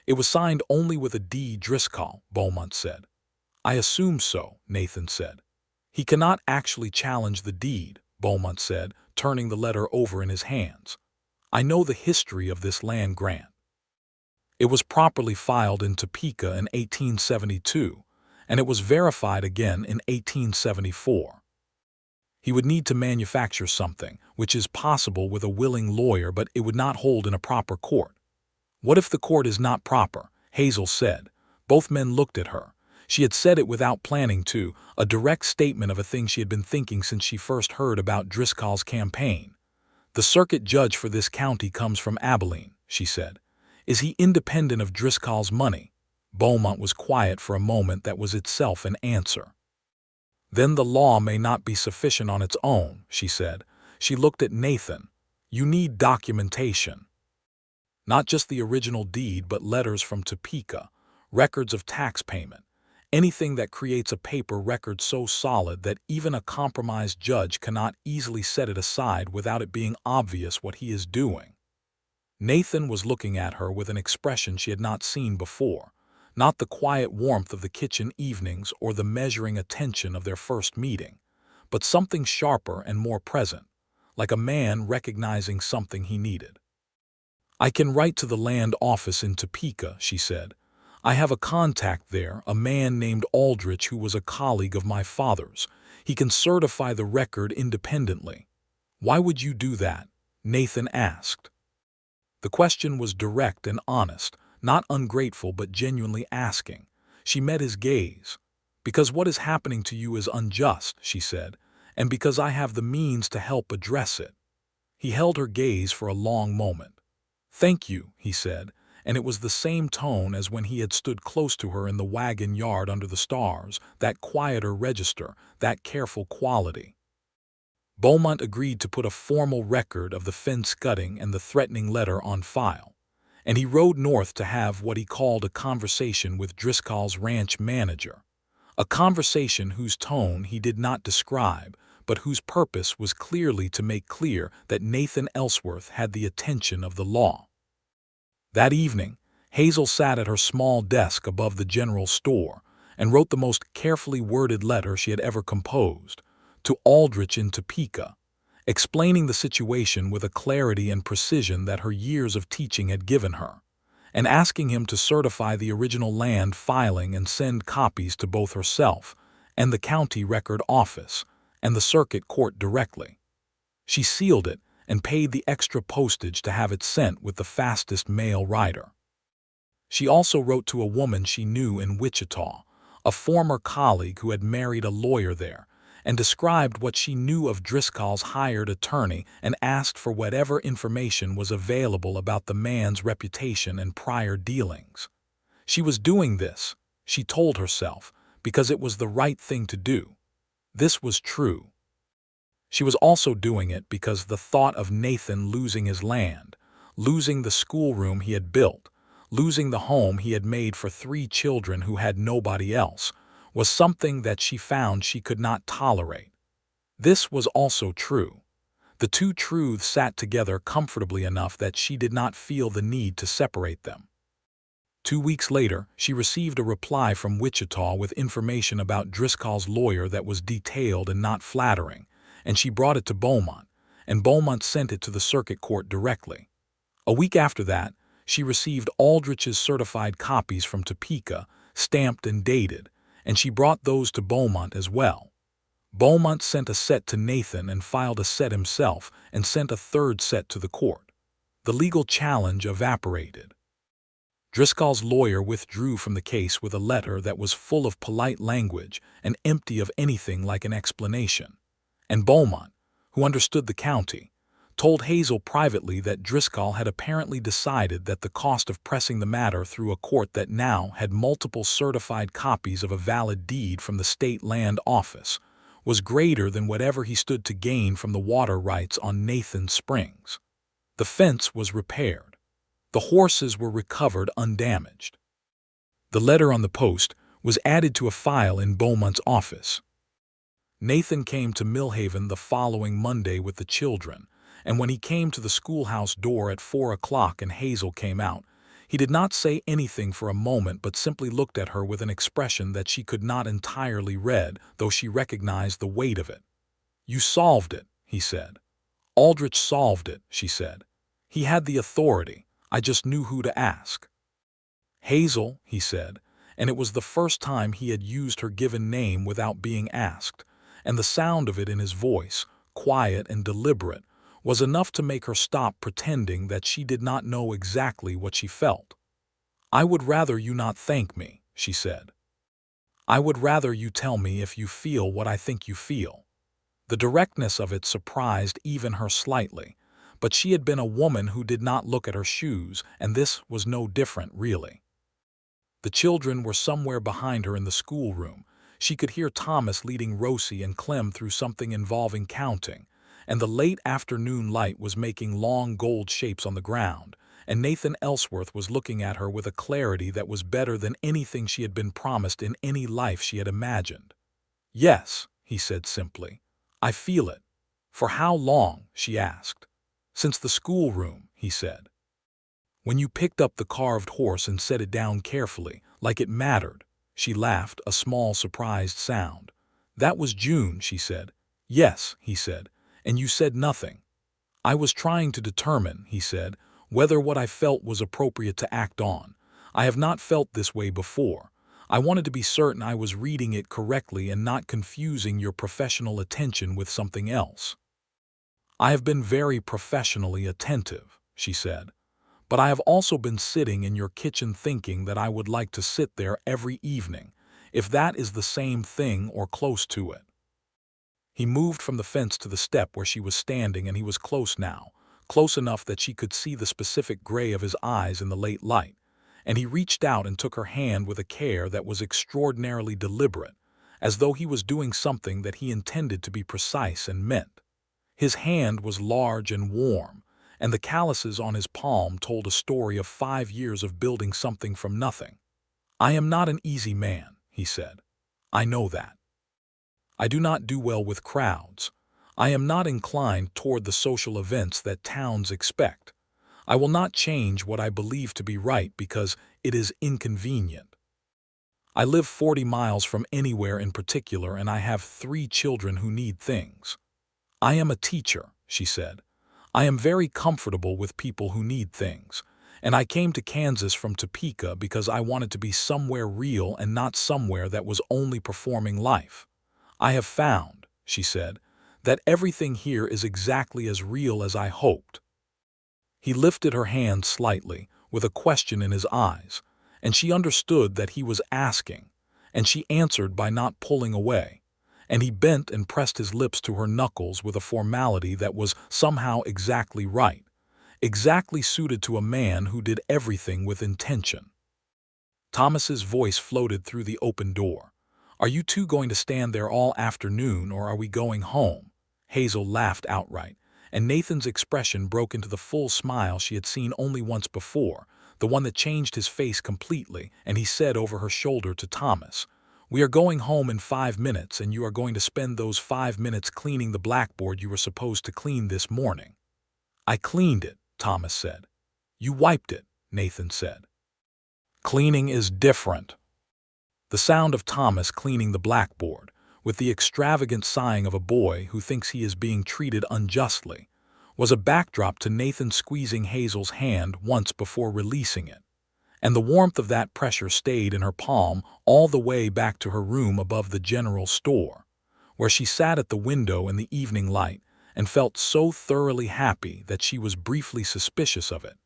It was signed only with a D. Driscoll, Beaumont said. "I assume so," Nathan said. "He cannot actually challenge the deed," Beaumont said, turning the letter over in his hands. "I know the history of this land grant. It was properly filed in Topeka in 1872, and it was verified again in 1874. He would need to manufacture something, which is possible with a willing lawyer, but it would not hold in a proper court." "What if the court is not proper?" Hazel said. Both men looked at her. She had said it without planning to, a direct statement of a thing she had been thinking since she first heard about Driscoll's campaign. "The circuit judge for this county comes from Abilene," she said. "Is he independent of Driscoll's money?" Beaumont was quiet for a moment. That was itself an answer. "Then the law may not be sufficient on its own," she said. She looked at Nathan. "You need documentation. Not just the original deed, but letters from Topeka, records of tax payment, anything that creates a paper record so solid that even a compromised judge cannot easily set it aside without it being obvious what he is doing." Nathan was looking at her with an expression she had not seen before, not the quiet warmth of the kitchen evenings or the measuring attention of their first meeting, but something sharper and more present, like a man recognizing something he needed. "I can write to the land office in Topeka," she said. "I have a contact there, a man named Aldrich who was a colleague of my father's. He can certify the record independently." "Why would you do that?" Nathan asked. The question was direct and honest, not ungrateful but genuinely asking. She met his gaze. "Because what is happening to you is unjust," she said, "and because I have the means to help address it." He held her gaze for a long moment. "Thank you," he said, and it was the same tone as when he had stood close to her in the wagon yard under the stars, that quieter register, that careful quality. Beaumont agreed to put a formal record of the fence cutting and the threatening letter on file, and he rode north to have what he called a conversation with Driscoll's ranch manager, a conversation whose tone he did not describe, but whose purpose was clearly to make clear that Nathan Ellsworth had the attention of the law. That evening, Hazel sat at her small desk above the general store and wrote the most carefully worded letter she had ever composed, to Aldrich in Topeka, explaining the situation with a clarity and precision that her years of teaching had given her, and asking him to certify the original land filing and send copies to both herself and the county record office and the circuit court directly. She sealed it and paid the extra postage to have it sent with the fastest mail rider. She also wrote to a woman she knew in Wichita, a former colleague who had married a lawyer there, and described what she knew of Driscoll's hired attorney and asked for whatever information was available about the man's reputation and prior dealings. She was doing this, she told herself, because it was the right thing to do. This was true. She was also doing it because the thought of Nathan losing his land, losing the schoolroom he had built, losing the home he had made for 3 children who had nobody else, was something that she found she could not tolerate. This was also true. The two truths sat together comfortably enough that she did not feel the need to separate them. 2 weeks later, she received a reply from Wichita with information about Driscoll's lawyer that was detailed and not flattering, and she brought it to Beaumont, and Beaumont sent it to the circuit court directly. A week after that, she received Aldrich's certified copies from Topeka, stamped and dated, and she brought those to Beaumont as well. Beaumont sent a set to Nathan and filed a set himself and sent a third set to the court. The legal challenge evaporated. Driscoll's lawyer withdrew from the case with a letter that was full of polite language and empty of anything like an explanation. And Beaumont, who understood the county, told Hazel privately that Driscoll had apparently decided that the cost of pressing the matter through a court that now had multiple certified copies of a valid deed from the state land office was greater than whatever he stood to gain from the water rights on Nathan Springs. The fence was repaired. The horses were recovered undamaged. The letter on the post was added to a file in Beaumont's office. Nathan came to Millhaven the following Monday with the children, and when he came to the schoolhouse door at 4 o'clock and Hazel came out, he did not say anything for a moment but simply looked at her with an expression that she could not entirely read, though she recognized the weight of it. "You solved it," he said. "Aldrich solved it," she said. "He had the authority. I just knew who to ask." "Hazel," he said, and it was the first time he had used her given name without being asked, and the sound of it in his voice, quiet and deliberate, was enough to make her stop pretending that she did not know exactly what she felt. "I would rather you not thank me," she said. "I would rather you tell me if you feel what I think you feel." The directness of it surprised even her slightly, but she had been a woman who did not look at her shoes, and this was no different, really. The children were somewhere behind her in the schoolroom. She could hear Thomas leading Rosie and Clem through something involving counting, and the late afternoon light was making long gold shapes on the ground, and Nathan Ellsworth was looking at her with a clarity that was better than anything she had been promised in any life she had imagined. "Yes," he said simply. "I feel it." "For how long?" she asked. "Since the schoolroom," he said. "When you picked up the carved horse and set it down carefully, like it mattered." She laughed, a small surprised sound. "That was June," she said. "Yes," he said, "and you said nothing." "I was trying to determine," he said, "whether what I felt was appropriate to act on. I have not felt this way before. I wanted to be certain I was reading it correctly and not confusing your professional attention with something else." "I have been very professionally attentive," she said, "but I have also been sitting in your kitchen thinking that I would like to sit there every evening, if that is the same thing or close to it." He moved from the fence to the step where she was standing, and he was close now, close enough that she could see the specific gray of his eyes in the late light, and he reached out and took her hand with a care that was extraordinarily deliberate, as though he was doing something that he intended to be precise and meant. His hand was large and warm, and the calluses on his palm told a story of 5 years of building something from nothing. "I am not an easy man," he said. "I know that. I do not do well with crowds. I am not inclined toward the social events that towns expect. I will not change what I believe to be right because it is inconvenient. I live 40 miles from anywhere in particular, and I have 3 children who need things. I am a teacher," she said. "I am very comfortable with people who need things, and I came to Kansas from Topeka because I wanted to be somewhere real and not somewhere that was only performing life. I have found," she said, "that everything here is exactly as real as I hoped." He lifted her hand slightly, with a question in his eyes, and she understood that he was asking, and she answered by not pulling away, and he bent and pressed his lips to her knuckles with a formality that was somehow exactly right, exactly suited to a man who did everything with intention. Thomas's voice floated through the open door. "Are you two going to stand there all afternoon, or are we going home?" Hazel laughed outright, and Nathan's expression broke into the full smile she had seen only once before, the one that changed his face completely, and he said over her shoulder to Thomas, "We are going home in 5 minutes, and you are going to spend those 5 minutes cleaning the blackboard you were supposed to clean this morning." "I cleaned it," Thomas said. "You wiped it," Nathan said. "Cleaning is different." The sound of Thomas cleaning the blackboard, with the extravagant sighing of a boy who thinks he is being treated unjustly, was a backdrop to Nathan squeezing Hazel's hand once before releasing it, and the warmth of that pressure stayed in her palm all the way back to her room above the general store, where she sat at the window in the evening light and felt so thoroughly happy that she was briefly suspicious of it,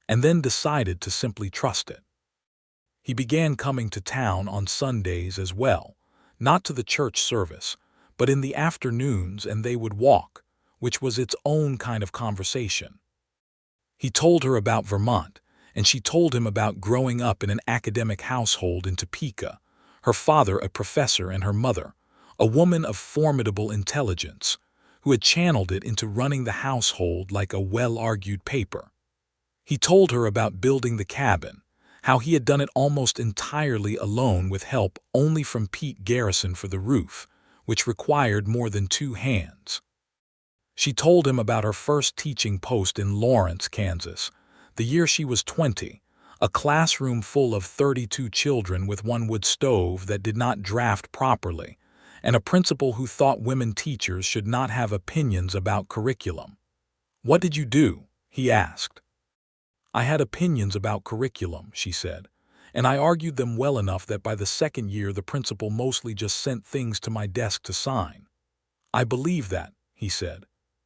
and then decided to simply trust it. He began coming to town on Sundays as well, not to the church service, but in the afternoons, and they would walk, which was its own kind of conversation. He told her about Vermont, and she told him about growing up in an academic household in Topeka, her father a professor and her mother, a woman of formidable intelligence, who had channeled it into running the household like a well-argued paper. He told her about building the cabin, how he had done it almost entirely alone with help only from Pete Garrison for the roof, which required more than 2 hands. She told him about her first teaching post in Lawrence, Kansas, the year she was 20, a classroom full of 32 children with one wood stove that did not draft properly, and a principal who thought women teachers should not have opinions about curriculum. "What did you do?" he asked. "I had opinions about curriculum," she said, "and I argued them well enough that by the second year the principal mostly just sent things to my desk to sign." "I believe that," he said.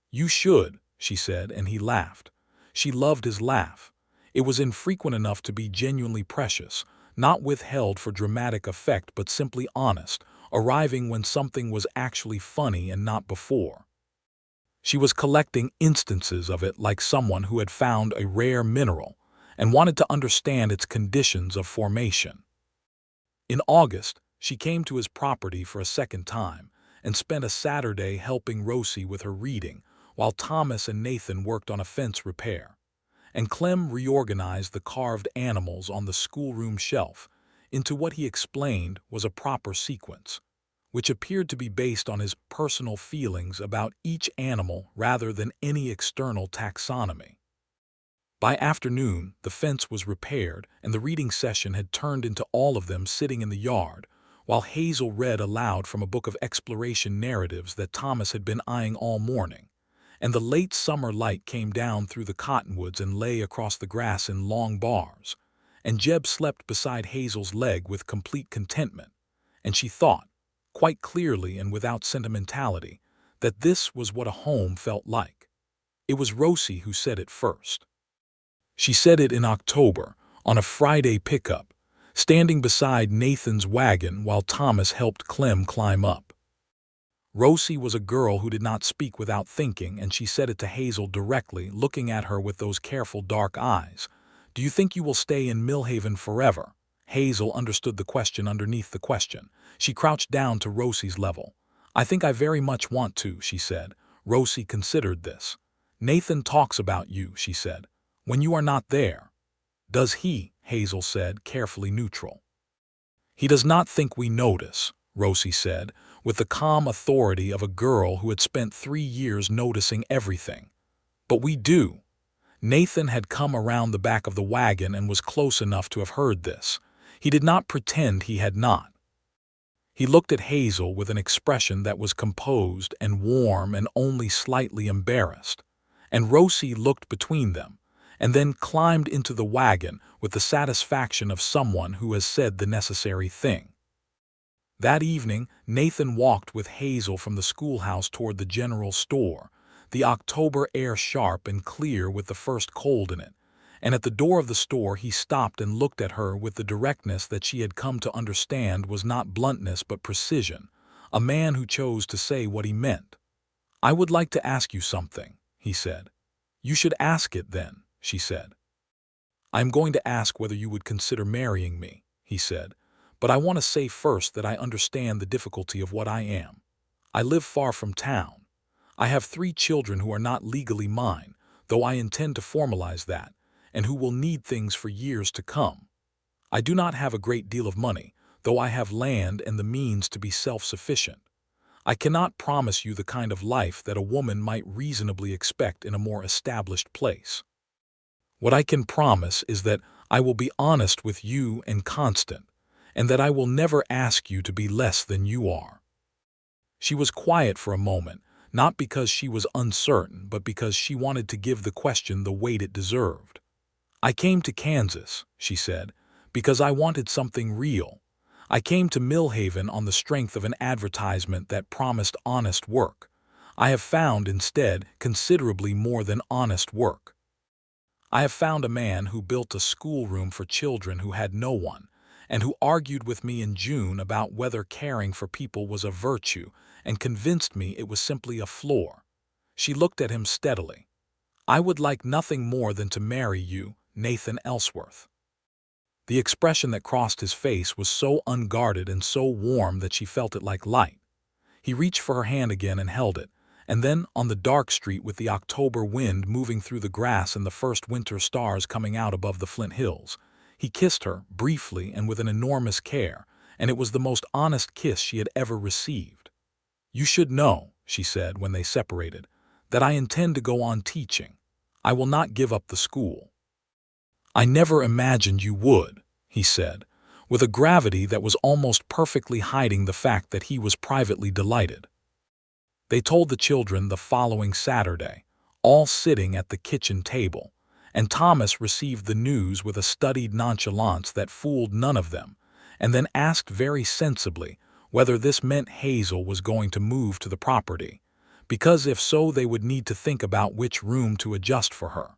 "You should," she said, and he laughed. She loved his laugh. It was infrequent enough to be genuinely precious, not withheld for dramatic effect but simply honest, arriving when something was actually funny and not before. She was collecting instances of it like someone who had found a rare mineral and wanted to understand its conditions of formation. In August, she came to his property for a second time and spent a Saturday helping Rosie with her reading while Thomas and Nathan worked on a fence repair, and Clem reorganized the carved animals on the schoolroom shelf into what he explained was a proper sequence, which appeared to be based on his personal feelings about each animal rather than any external taxonomy. By afternoon, the fence was repaired, and the reading session had turned into all of them sitting in the yard, while Hazel read aloud from a book of exploration narratives that Thomas had been eyeing all morning, and the late summer light came down through the cottonwoods and lay across the grass in long bars, and Jeb slept beside Hazel's leg with complete contentment, and she thought, quite clearly and without sentimentality, that this was what a home felt like. It was Rosie who said it first. She said it in October, on a Friday pickup, standing beside Nathan's wagon while Thomas helped Clem climb up. Rosie was a girl who did not speak without thinking, and she said it to Hazel directly, looking at her with those careful dark eyes. "Do you think you will stay in Millhaven forever?" Hazel understood the question underneath the question. She crouched down to Rosie's level. "I think I very much want to," she said. Rosie considered this. "Nathan talks about you," she said, "when you are not there." "Does he?" Hazel said, carefully neutral. "He does not think we notice," Rosie said, with the calm authority of a girl who had spent 3 years noticing everything. "But we do." Nathan had come around the back of the wagon and was close enough to have heard this. He did not pretend he had not. He looked at Hazel with an expression that was composed and warm and only slightly embarrassed, and Rosie looked between them, and then climbed into the wagon with the satisfaction of someone who has said the necessary thing. That evening, Nathan walked with Hazel from the schoolhouse toward the general store, the October air sharp and clear with the first cold in it, and at the door of the store he stopped and looked at her with the directness that she had come to understand was not bluntness but precision, a man who chose to say what he meant. "I would like to ask you something," he said. "You should ask it then," she said. "I am going to ask whether you would consider marrying me," he said. "But I want to say first that I understand the difficulty of what I am. I live far from town. I have 3 children who are not legally mine, though I intend to formalize that, and who will need things for years to come. I do not have a great deal of money, though I have land and the means to be self-sufficient. I cannot promise you the kind of life that a woman might reasonably expect in a more established place. What I can promise is that I will be honest with you and constant, and that I will never ask you to be less than you are." She was quiet for a moment, not because she was uncertain, but because she wanted to give the question the weight it deserved. "I came to Kansas," she said, "because I wanted something real. I came to Millhaven on the strength of an advertisement that promised honest work. I have found, instead, considerably more than honest work. I have found a man who built a schoolroom for children who had no one, and who argued with me in June about whether caring for people was a virtue, and convinced me it was simply a floor." She looked at him steadily. "I would like nothing more than to marry you, Nathan Ellsworth." The expression that crossed his face was so unguarded and so warm that she felt it like light. He reached for her hand again and held it, and then, on the dark street with the October wind moving through the grass and the first winter stars coming out above the Flint Hills, he kissed her, briefly and with an enormous care, and it was the most honest kiss she had ever received. "You should know," she said when they separated, "that I intend to go on teaching. I will not give up the school." "I never imagined you would," he said, with a gravity that was almost perfectly hiding the fact that he was privately delighted. They told the children the following Saturday, all sitting at the kitchen table, and Thomas received the news with a studied nonchalance that fooled none of them, and then asked very sensibly whether this meant Hazel was going to move to the property, because if so they would need to think about which room to adjust for her.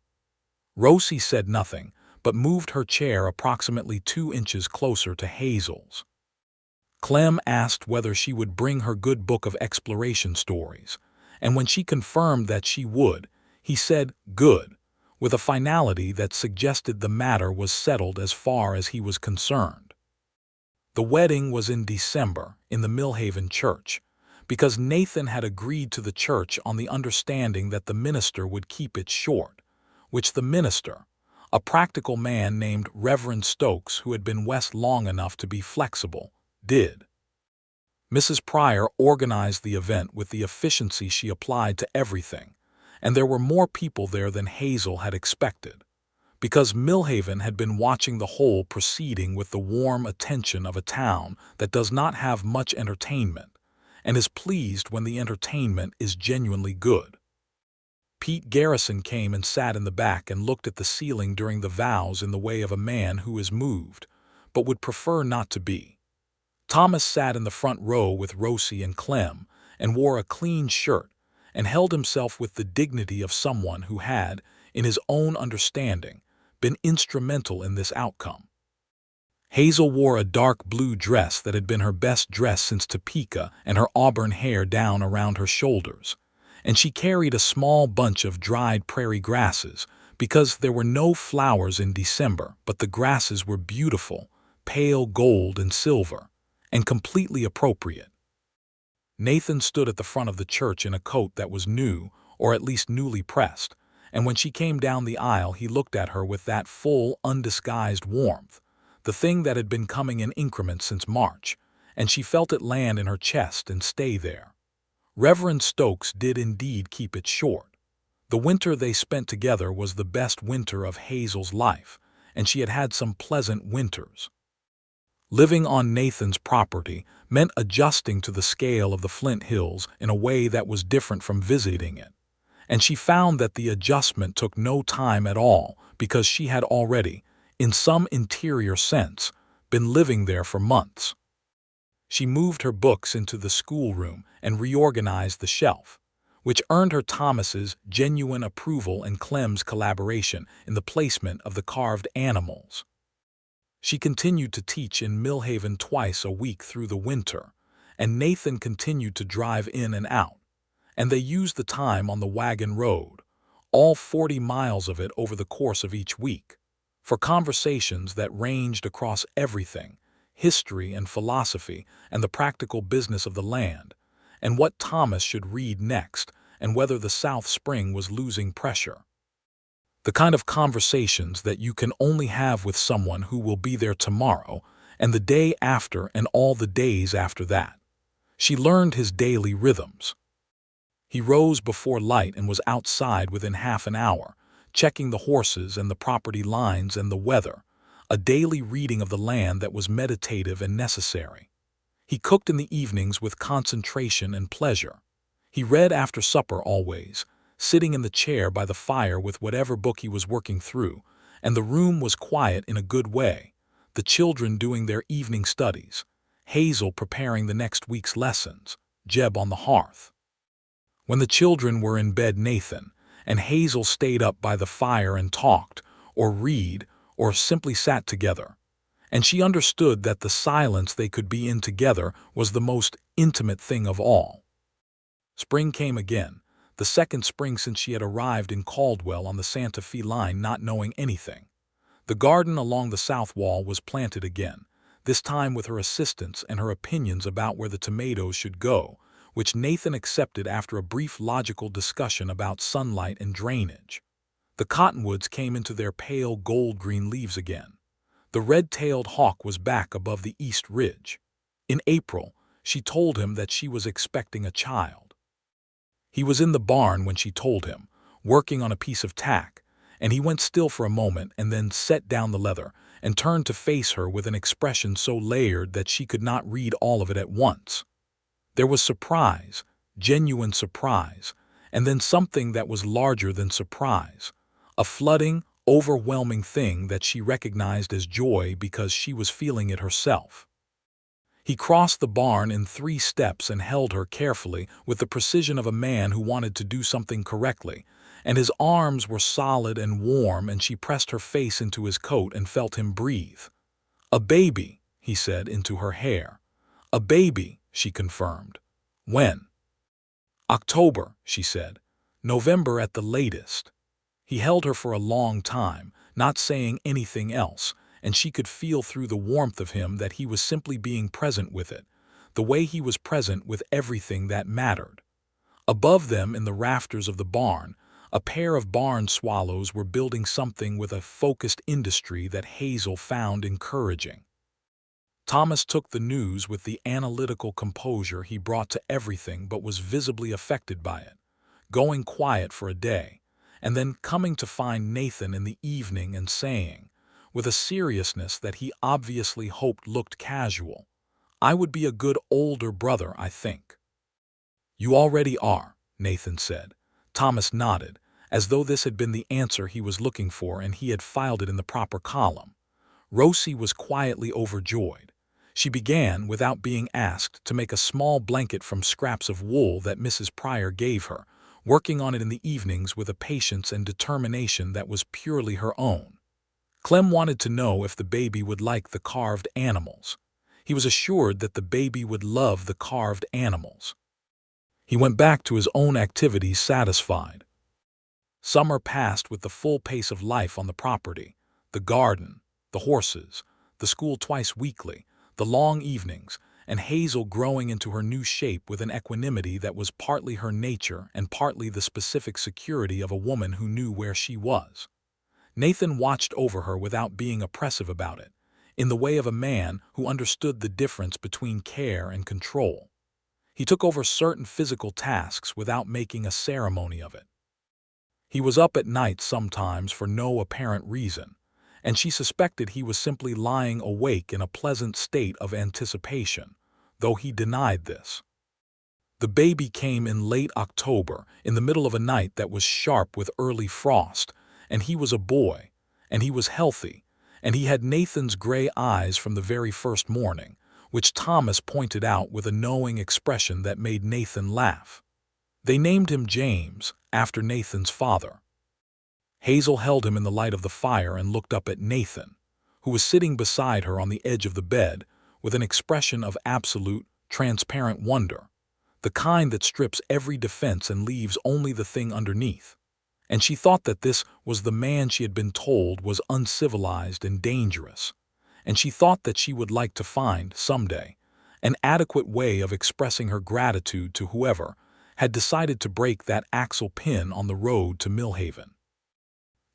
Rosie said nothing, but moved her chair approximately 2 inches closer to Hazel's. Clem asked whether she would bring her good book of exploration stories, and when she confirmed that she would, he said, "Good," with a finality that suggested the matter was settled as far as he was concerned. The wedding was in December, in the Millhaven church, because Nathan had agreed to the church on the understanding that the minister would keep it short, which the minister, a practical man named Reverend Stokes who had been West long enough to be flexible, did. Mrs. Pryor organized the event with the efficiency she applied to everything, and there were more people there than Hazel had expected, because Millhaven had been watching the whole proceeding with the warm attention of a town that does not have much entertainment, and is pleased when the entertainment is genuinely good. Pete Garrison came and sat in the back and looked at the ceiling during the vows in the way of a man who is moved, but would prefer not to be. Thomas sat in the front row with Rosie and Clem, and wore a clean shirt, and held himself with the dignity of someone who had, in his own understanding, been instrumental in this outcome. Hazel wore a dark blue dress that had been her best dress since Topeka, and her auburn hair down around her shoulders, and she carried a small bunch of dried prairie grasses, because there were no flowers in December, but the grasses were beautiful, pale gold and silver, and completely appropriate. Nathan stood at the front of the church in a coat that was new, or at least newly pressed, and when she came down the aisle he looked at her with that full, undisguised warmth, the thing that had been coming in increments since March, and she felt it land in her chest and stay there. Reverend Stokes did indeed keep it short. The winter they spent together was the best winter of Hazel's life, and she had had some pleasant winters. Living on Nathan's property meant adjusting to the scale of the Flint Hills in a way that was different from visiting it, and she found that the adjustment took no time at all because she had already, in some interior sense, been living there for months. She moved her books into the schoolroom and reorganized the shelf, which earned her Thomas's genuine approval and Clem's collaboration in the placement of the carved animals. She continued to teach in Millhaven twice a week through the winter, and Nathan continued to drive in and out, and they used the time on the wagon road, all 40 miles of it over the course of each week, for conversations that ranged across everything, history and philosophy and the practical business of the land, and what Thomas should read next, and whether the South Spring was losing pressure. The kind of conversations that you can only have with someone who will be there tomorrow and the day after and all the days after that. She learned his daily rhythms. He rose before light and was outside within half an hour, checking the horses and the property lines and the weather, a daily reading of the land that was meditative and necessary. He cooked in the evenings with concentration and pleasure. He read after supper always, sitting in the chair by the fire with whatever book he was working through, and the room was quiet in a good way, the children doing their evening studies, Hazel preparing the next week's lessons, Jeb on the hearth. When the children were in bed, Nathan and Hazel stayed up by the fire and talked, or read, or simply sat together. And she understood that the silence they could be in together was the most intimate thing of all. Spring came again, the second spring since she had arrived in Caldwell on the Santa Fe line, not knowing anything. The garden along the south wall was planted again, this time with her assistance and her opinions about where the tomatoes should go, which Nathan accepted after a brief logical discussion about sunlight and drainage. The cottonwoods came into their pale gold-green leaves again. The red-tailed hawk was back above the east ridge. In April, she told him that she was expecting a child. He was in the barn when she told him, working on a piece of tack, and he went still for a moment and then set down the leather and turned to face her with an expression so layered that she could not read all of it at once. There was surprise, genuine surprise, and then something that was larger than surprise, a flooding, overwhelming thing that she recognized as joy because she was feeling it herself. He crossed the barn in 3 steps and held her carefully with the precision of a man who wanted to do something correctly, and his arms were solid and warm, and she pressed her face into his coat and felt him breathe. "A baby," he said into her hair. "A baby," she confirmed. "When?" "October," she said. "November at the latest." He held her for a long time, not saying anything else, and she could feel through the warmth of him that he was simply being present with it, the way he was present with everything that mattered. Above them, in the rafters of the barn, a pair of barn swallows were building something with a focused industry that Hazel found encouraging. Thomas took the news with the analytical composure he brought to everything but was visibly affected by it, going quiet for a day, and then coming to find Nathan in the evening and saying, with a seriousness that he obviously hoped looked casual, "I would be a good older brother, I think." "You already are," Nathan said. Thomas nodded, as though this had been the answer he was looking for and he had filed it in the proper column. Rosie was quietly overjoyed. She began, without being asked, to make a small blanket from scraps of wool that Mrs. Pryor gave her, working on it in the evenings with a patience and determination that was purely her own. Clem wanted to know if the baby would like the carved animals. He was assured that the baby would love the carved animals. He went back to his own activities satisfied. Summer passed with the full pace of life on the property, the garden, the horses, the school twice weekly, the long evenings, and Hazel growing into her new shape with an equanimity that was partly her nature and partly the specific security of a woman who knew where she was. Nathan watched over her without being oppressive about it, in the way of a man who understood the difference between care and control. He took over certain physical tasks without making a ceremony of it. He was up at night sometimes for no apparent reason, and she suspected he was simply lying awake in a pleasant state of anticipation, though he denied this. The baby came in late October, in the middle of a night that was sharp with early frost, and he was a boy, and he was healthy, and he had Nathan's gray eyes from the very first morning, which Thomas pointed out with a knowing expression that made Nathan laugh. They named him James, after Nathan's father. Hazel held him in the light of the fire and looked up at Nathan, who was sitting beside her on the edge of the bed, with an expression of absolute, transparent wonder, the kind that strips every defense and leaves only the thing underneath. And she thought that this was the man she had been told was uncivilized and dangerous, and she thought that she would like to find, someday, an adequate way of expressing her gratitude to whoever had decided to break that axle pin on the road to Millhaven.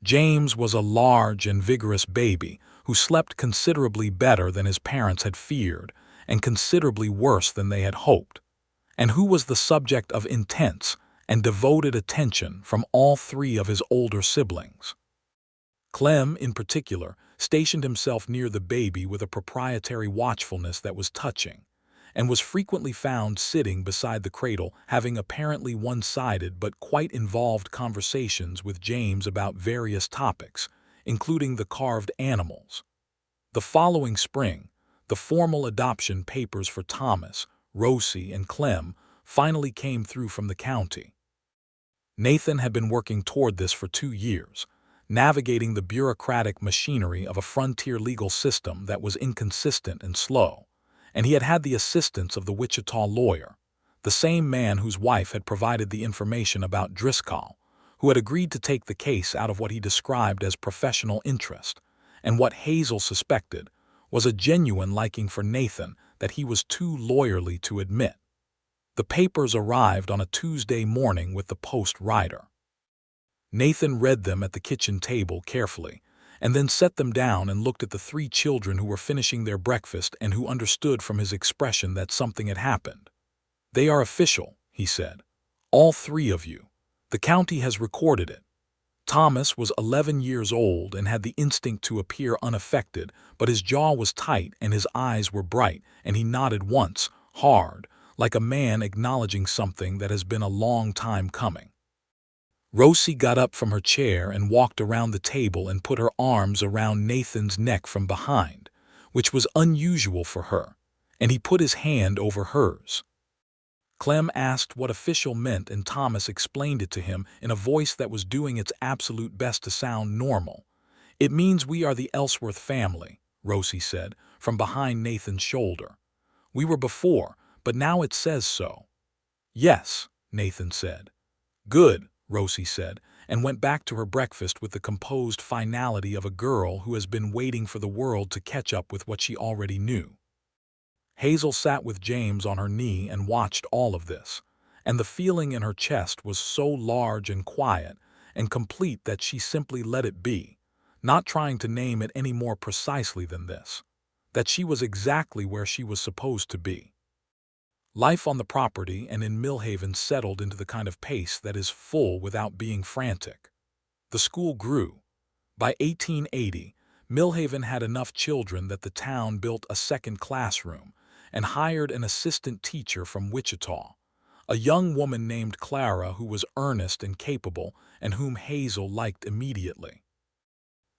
James was a large and vigorous baby who slept considerably better than his parents had feared and considerably worse than they had hoped, and who was the subject of intense and devoted attention from all 3 of his older siblings. Clem, in particular, stationed himself near the baby with a proprietary watchfulness that was touching, and was frequently found sitting beside the cradle, having apparently one-sided but quite involved conversations with James about various topics, including the carved animals. The following spring, the formal adoption papers for Thomas, Rosie, and Clem finally came through from the county. Nathan had been working toward this for 2 years, navigating the bureaucratic machinery of a frontier legal system that was inconsistent and slow, and he had had the assistance of the Wichita lawyer, the same man whose wife had provided the information about Driscoll, who had agreed to take the case out of what he described as professional interest, and what Hazel suspected was a genuine liking for Nathan that he was too lawyerly to admit. The papers arrived on a Tuesday morning with the Post rider. Nathan read them at the kitchen table carefully, and then set them down and looked at the 3 children who were finishing their breakfast and who understood from his expression that something had happened. "They are official," he said. "All 3 of you. The county has recorded it." Thomas was 11 years old and had the instinct to appear unaffected, but his jaw was tight and his eyes were bright, and he nodded once, hard, like a man acknowledging something that has been a long time coming. Rosie got up from her chair and walked around the table and put her arms around Nathan's neck from behind, which was unusual for her, and he put his hand over hers. Clem asked what official meant, and Thomas explained it to him in a voice that was doing its absolute best to sound normal. "It means we are the Ellsworth family," Rosie said, from behind Nathan's shoulder. "We were before, but now it says so." "Yes," Nathan said. "Good," Rosie said, and went back to her breakfast with the composed finality of a girl who has been waiting for the world to catch up with what she already knew. Hazel sat with James on her knee and watched all of this, and the feeling in her chest was so large and quiet and complete that she simply let it be, not trying to name it any more precisely than this, that she was exactly where she was supposed to be. Life on the property and in Millhaven settled into the kind of pace that is full without being frantic. The school grew. By 1880, Millhaven had enough children that the town built a second classroom and hired an assistant teacher from Wichita, a young woman named Clara who was earnest and capable and whom Hazel liked immediately.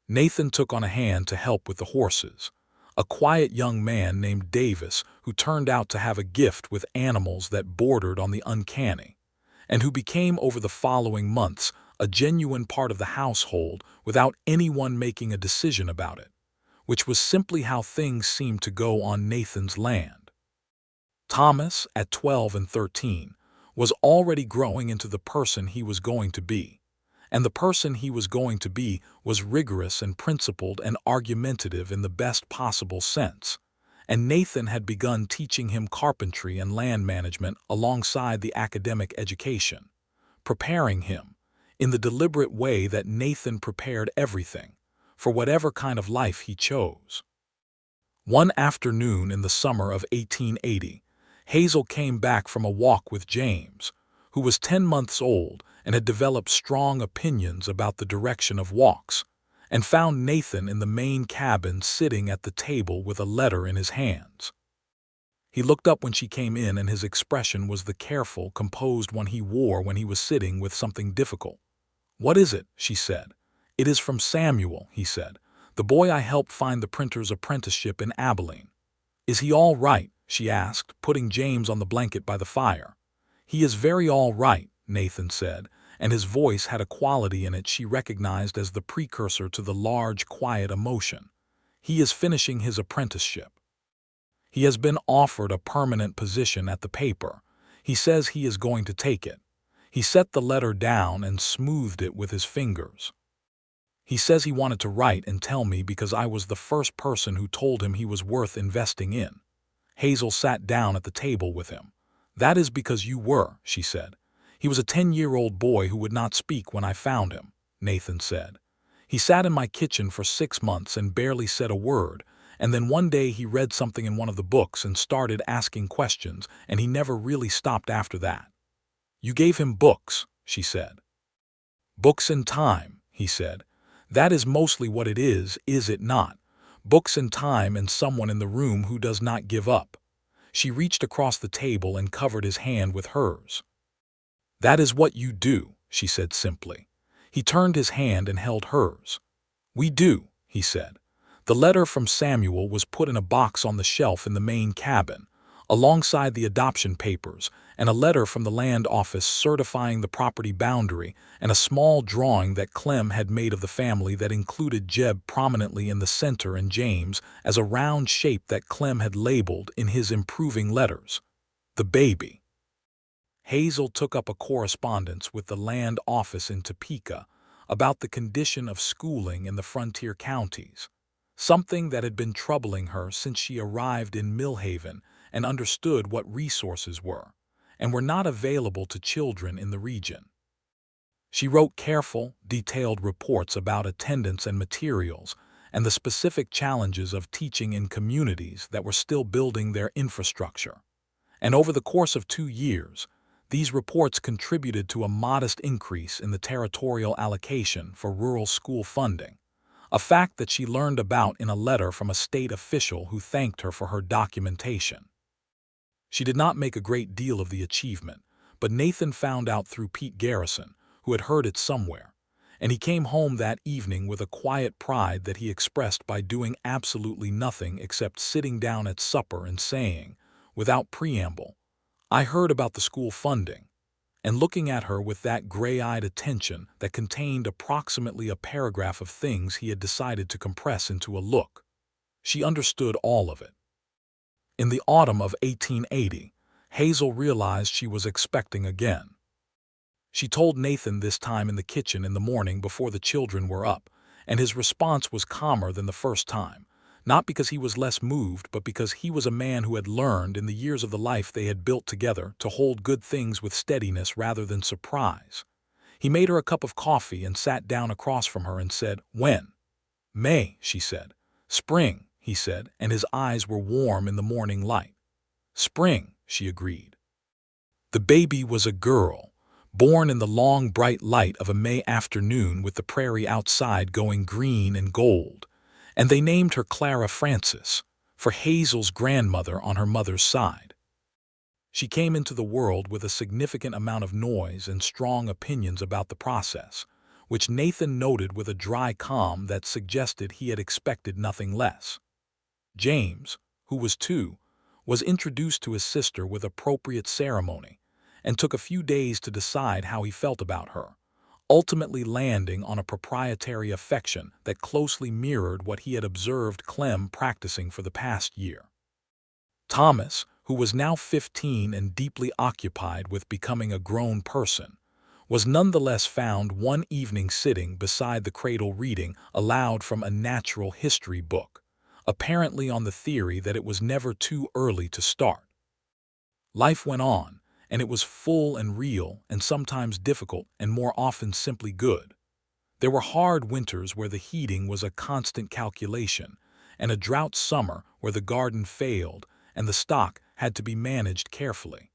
Nathan took on a hand to help with the horses, a quiet young man named Davis who turned out to have a gift with animals that bordered on the uncanny, and who became over the following months a genuine part of the household without anyone making a decision about it, which was simply how things seemed to go on Nathan's land. Thomas, at 12 and 13, was already growing into the person he was going to be, and the person he was going to be was rigorous and principled and argumentative in the best possible sense, and Nathan had begun teaching him carpentry and land management alongside the academic education, preparing him, in the deliberate way that Nathan prepared everything, for whatever kind of life he chose. One afternoon in the summer of 1880, Hazel came back from a walk with James, who was 10 months old and had developed strong opinions about the direction of walks, and found Nathan in the main cabin sitting at the table with a letter in his hands. He looked up when she came in, and his expression was the careful, composed one he wore when he was sitting with something difficult. "What is it?" she said. "It is from Samuel," he said, "the boy I helped find the printer's apprenticeship in Abilene." "Is he all right?" she asked, putting James on the blanket by the fire. "He is very all right," Nathan said, and his voice had a quality in it she recognized as the precursor to the large, quiet emotion. "He is finishing his apprenticeship. He has been offered a permanent position at the paper. He says he is going to take it." He set the letter down and smoothed it with his fingers. "He says he wanted to write and tell me because I was the first person who told him he was worth investing in." Hazel sat down at the table with him. "That is because you were," she said. "He was a 10-year-old boy who would not speak when I found him," Nathan said. "He sat in my kitchen for 6 months and barely said a word, and then one day he read something in one of the books and started asking questions, and he never really stopped after that." "You gave him books," she said. "Books and time," he said. "That is mostly what it is it not? Books and time and someone in the room who does not give up." She reached across the table and covered his hand with hers. "That is what you do," she said simply. He turned his hand and held hers. "We do," he said. The letter from Samuel was put in a box on the shelf in the main cabin, alongside the adoption papers, and a letter from the land office certifying the property boundary, and a small drawing that Clem had made of the family that included Jeb prominently in the center and James as a round shape that Clem had labeled in his improving letters. The baby. Hazel took up a correspondence with the land office in Topeka about the condition of schooling in the frontier counties, something that had been troubling her since she arrived in Millhaven and understood what resources were and were not available to children in the region. She wrote careful, detailed reports about attendance and materials and the specific challenges of teaching in communities that were still building their infrastructure. And over the course of 2 years, these reports contributed to a modest increase in the territorial allocation for rural school funding, a fact that she learned about in a letter from a state official who thanked her for her documentation. She did not make a great deal of the achievement, but Nathan found out through Pete Garrison, who had heard it somewhere, and he came home that evening with a quiet pride that he expressed by doing absolutely nothing except sitting down at supper and saying, without preamble, "I heard about the school funding," and looking at her with that gray-eyed attention that contained approximately a paragraph of things he had decided to compress into a look. She understood all of it. In the autumn of 1880, Hazel realized she was expecting again. She told Nathan this time in the kitchen in the morning before the children were up, and his response was calmer than the first time, not because he was less moved, but because he was a man who had learned in the years of the life they had built together to hold good things with steadiness rather than surprise. He made her a cup of coffee and sat down across from her and said, "When?" "May," she said. "Spring," he said, and his eyes were warm in the morning light. "Spring," she agreed. The baby was a girl, born in the long bright light of a May afternoon with the prairie outside going green and gold, and they named her Clara Frances, for Hazel's grandmother on her mother's side. She came into the world with a significant amount of noise and strong opinions about the process, which Nathan noted with a dry calm that suggested he had expected nothing less. James, who was 2, was introduced to his sister with appropriate ceremony and took a few days to decide how he felt about her, ultimately landing on a proprietary affection that closely mirrored what he had observed Clem practicing for the past year. Thomas, who was now 15 and deeply occupied with becoming a grown person, was nonetheless found one evening sitting beside the cradle reading aloud from a natural history book, apparently on the theory that it was never too early to start. Life went on, and it was full and real and sometimes difficult and more often simply good. There were hard winters where the heating was a constant calculation, and a drought summer where the garden failed and the stock had to be managed carefully.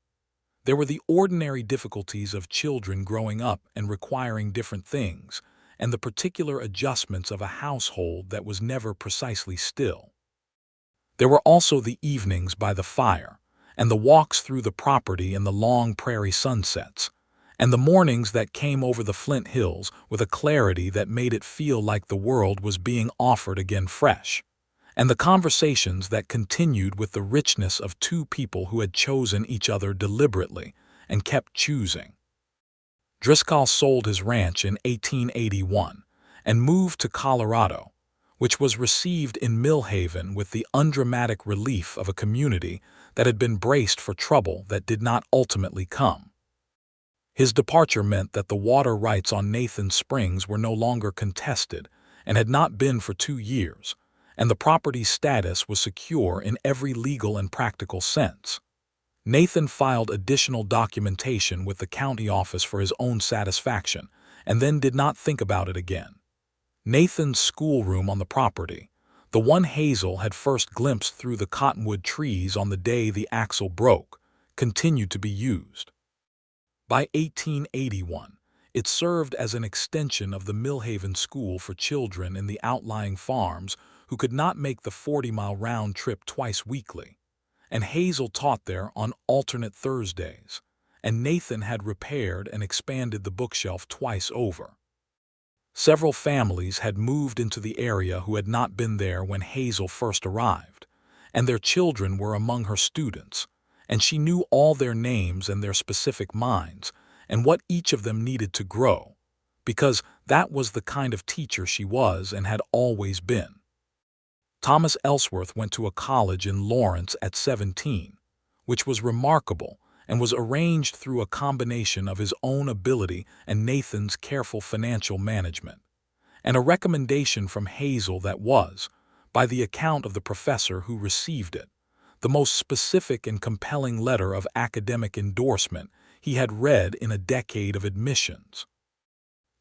There were the ordinary difficulties of children growing up and requiring different things, and the particular adjustments of a household that was never precisely still. There were also the evenings by the fire, and the walks through the property in the long prairie sunsets, and the mornings that came over the Flint Hills with a clarity that made it feel like the world was being offered again fresh, and the conversations that continued with the richness of 2 people who had chosen each other deliberately and kept choosing. Driscoll sold his ranch in 1881 and moved to Colorado, which was received in Millhaven with the undramatic relief of a community that had been braced for trouble that did not ultimately come. His departure meant that the water rights on Nathan Springs were no longer contested and had not been for 2 years, and the property's status was secure in every legal and practical sense. Nathan filed additional documentation with the county office for his own satisfaction and then did not think about it again. Nathan's schoolroom on the property, the one Hazel had first glimpsed through the cottonwood trees on the day the axle broke, continued to be used. By 1881, it served as an extension of the Millhaven School for children in the outlying farms who could not make the 40-mile round trip twice weekly, and Hazel taught there on alternate Thursdays, and Nathan had repaired and expanded the bookshelf twice over. Several families had moved into the area who had not been there when Hazel first arrived, and their children were among her students, and she knew all their names and their specific minds, and what each of them needed to grow, because that was the kind of teacher she was and had always been. Thomas Ellsworth went to a college in Lawrence at 17, which was remarkable and was arranged through a combination of his own ability and Nathan's careful financial management, and a recommendation from Hazel that was, by the account of the professor who received it, the most specific and compelling letter of academic endorsement he had read in a decade of admissions.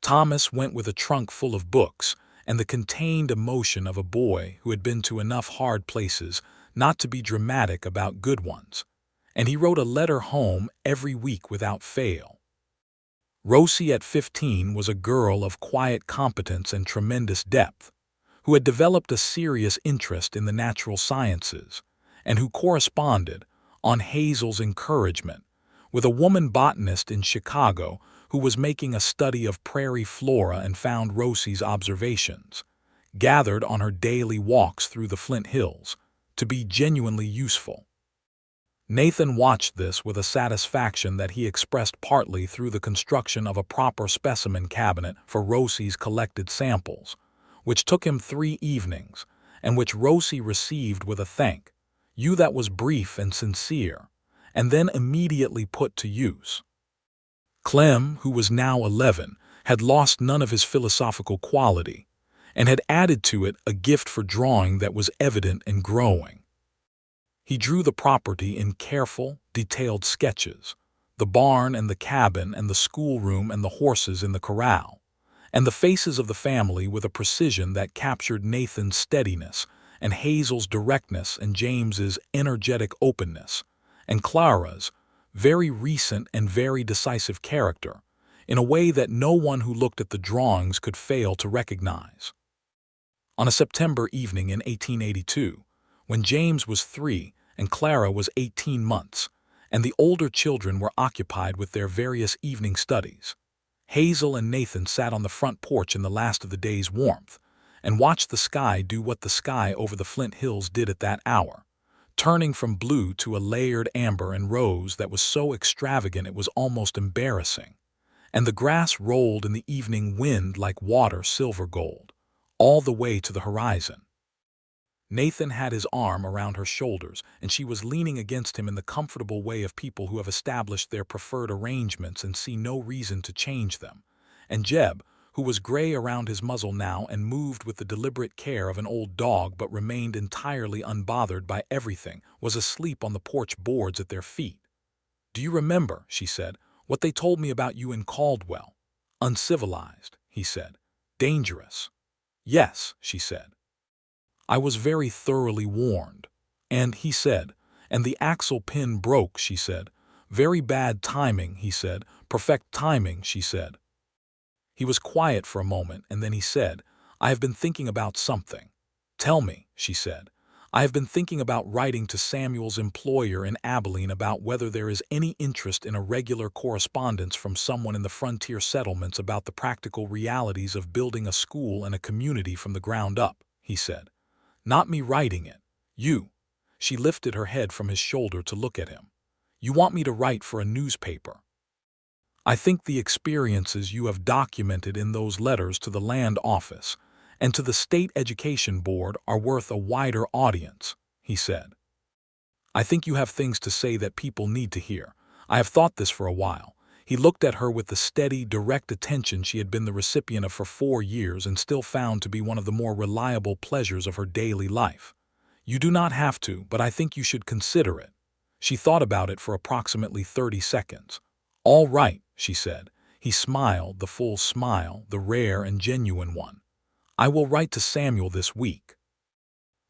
Thomas went with a trunk full of books and the contained emotion of a boy who had been to enough hard places not to be dramatic about good ones, and he wrote a letter home every week without fail. Rosie at 15 was a girl of quiet competence and tremendous depth, who had developed a serious interest in the natural sciences, and who corresponded, on Hazel's encouragement, with a woman botanist in Chicago who was making a study of prairie flora and found Rosie's observations, gathered on her daily walks through the Flint Hills, to be genuinely useful. Nathan watched this with a satisfaction that he expressed partly through the construction of a proper specimen cabinet for Rosie's collected samples, which took him 3 evenings, and which Rosie received with a "thank you" that was brief and sincere, and then immediately put to use. Clem, who was now 11, had lost none of his philosophical quality, and had added to it a gift for drawing that was evident and growing. He drew the property in careful, detailed sketches, the barn and the cabin and the schoolroom and the horses in the corral, and the faces of the family with a precision that captured Nathan's steadiness and Hazel's directness and James's energetic openness, and Clara's very recent and very decisive character, in a way that no one who looked at the drawings could fail to recognize. On a September evening in 1882, when James was 3 and Clara was 18 months, and the older children were occupied with their various evening studies, Hazel and Nathan sat on the front porch in the last of the day's warmth, and watched the sky do what the sky over the Flint Hills did at that hour, turning from blue to a layered amber and rose that was so extravagant it was almost embarrassing, and the grass rolled in the evening wind like water silver gold, all the way to the horizon. Nathan had his arm around her shoulders, and she was leaning against him in the comfortable way of people who have established their preferred arrangements and see no reason to change them, and Jeb, who was gray around his muzzle now and moved with the deliberate care of an old dog but remained entirely unbothered by everything, was asleep on the porch boards at their feet. "Do you remember," she said, "what they told me about you in Caldwell? Uncivilized," he said. "Dangerous." "Yes," she said. "I was very thoroughly warned." "And," he said, "and the axle pin broke," she said. "Very bad timing," he said. "Perfect timing," she said. He was quiet for a moment, and then he said, "I have been thinking about something." "Tell me," she said. "I have been thinking about writing to Samuel's employer in Abilene about whether there is any interest in a regular correspondence from someone in the frontier settlements about the practical realities of building a school and a community from the ground up," he said. "Not me writing it. You." She lifted her head from his shoulder to look at him. "You want me to write for a newspaper. I think the experiences you have documented in those letters to the land office and to the state education board are worth a wider audience," he said. "I think you have things to say that people need to hear. I have thought this for a while." He looked at her with the steady, direct attention she had been the recipient of for 4 years and still found to be one of the more reliable pleasures of her daily life. "You do not have to, but I think you should consider it." She thought about it for approximately 30 seconds. "All right," she said. He smiled, the full smile, the rare and genuine one. "I will write to Samuel this week."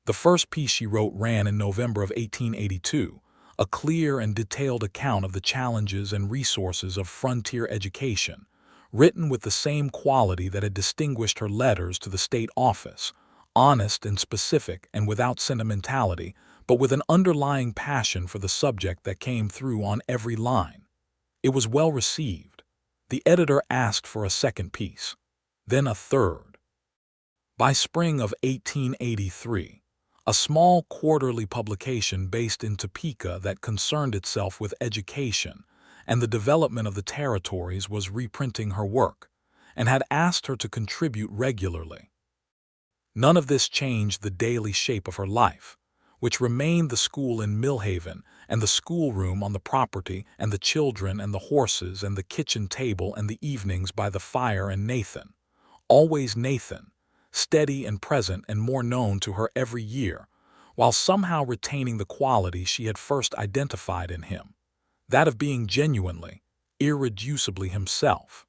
The first piece she wrote ran in November of 1882, a clear and detailed account of the challenges and resources of frontier education, written with the same quality that had distinguished her letters to the state office, honest and specific and without sentimentality, but with an underlying passion for the subject that came through on every line. It was well received. The editor asked for a second piece, then a third. By spring of 1883, a small quarterly publication based in Topeka that concerned itself with education and the development of the territories was reprinting her work and had asked her to contribute regularly. None of this changed the daily shape of her life, which remained the school in Millhaven and the schoolroom on the property and the children and the horses and the kitchen table and the evenings by the fire and Nathan, always Nathan, steady and present and more known to her every year, while somehow retaining the quality she had first identified in him, that of being genuinely, irreducibly himself.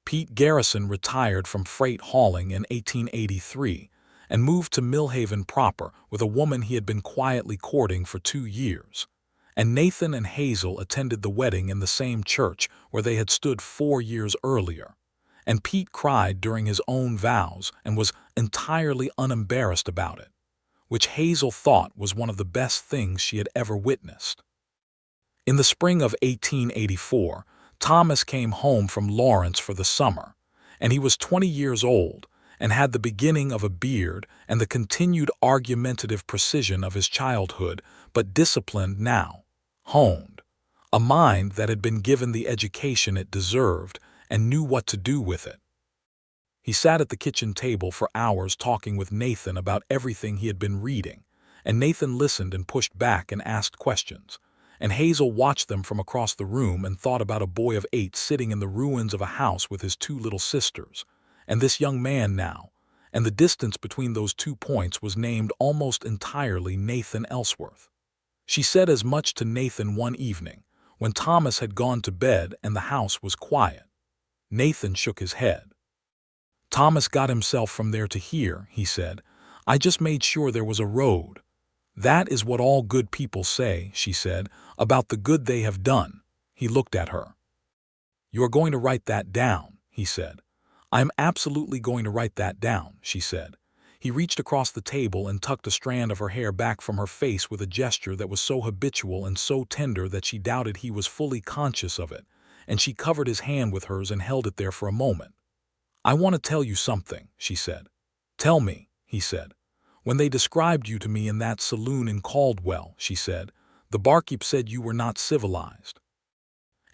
Pete Garrison retired from freight hauling in 1883 and moved to Millhaven proper with a woman he had been quietly courting for 2 years, and Nathan and Hazel attended the wedding in the same church where they had stood 4 years earlier, and Pete cried during his own vows and was entirely unembarrassed about it, which Hazel thought was one of the best things she had ever witnessed. In the spring of 1884, Thomas came home from Lawrence for the summer, and he was 20 years old and had the beginning of a beard and the continued argumentative precision of his childhood, but disciplined now, honed, a mind that had been given the education it deserved and knew what to do with it. He sat at the kitchen table for hours talking with Nathan about everything he had been reading, and Nathan listened and pushed back and asked questions, and Hazel watched them from across the room and thought about a boy of 8 sitting in the ruins of a house with his 2 little sisters, and this young man now, and the distance between those 2 points was named almost entirely Nathan Ellsworth. She said as much to Nathan one evening, when Thomas had gone to bed and the house was quiet. Nathan shook his head. "Thomas got himself from there to here," he said. "I just made sure there was a road." "That is what all good people say," she said, "about the good they have done." He looked at her. "You are going to write that down," he said. "I am absolutely going to write that down," she said. He reached across the table and tucked a strand of her hair back from her face with a gesture that was so habitual and so tender that she doubted he was fully conscious of it, and she covered his hand with hers and held it there for a moment. "I want to tell you something," she said. "Tell me," he said. "When they described you to me in that saloon in Caldwell," she said, "the barkeep said you were not civilized.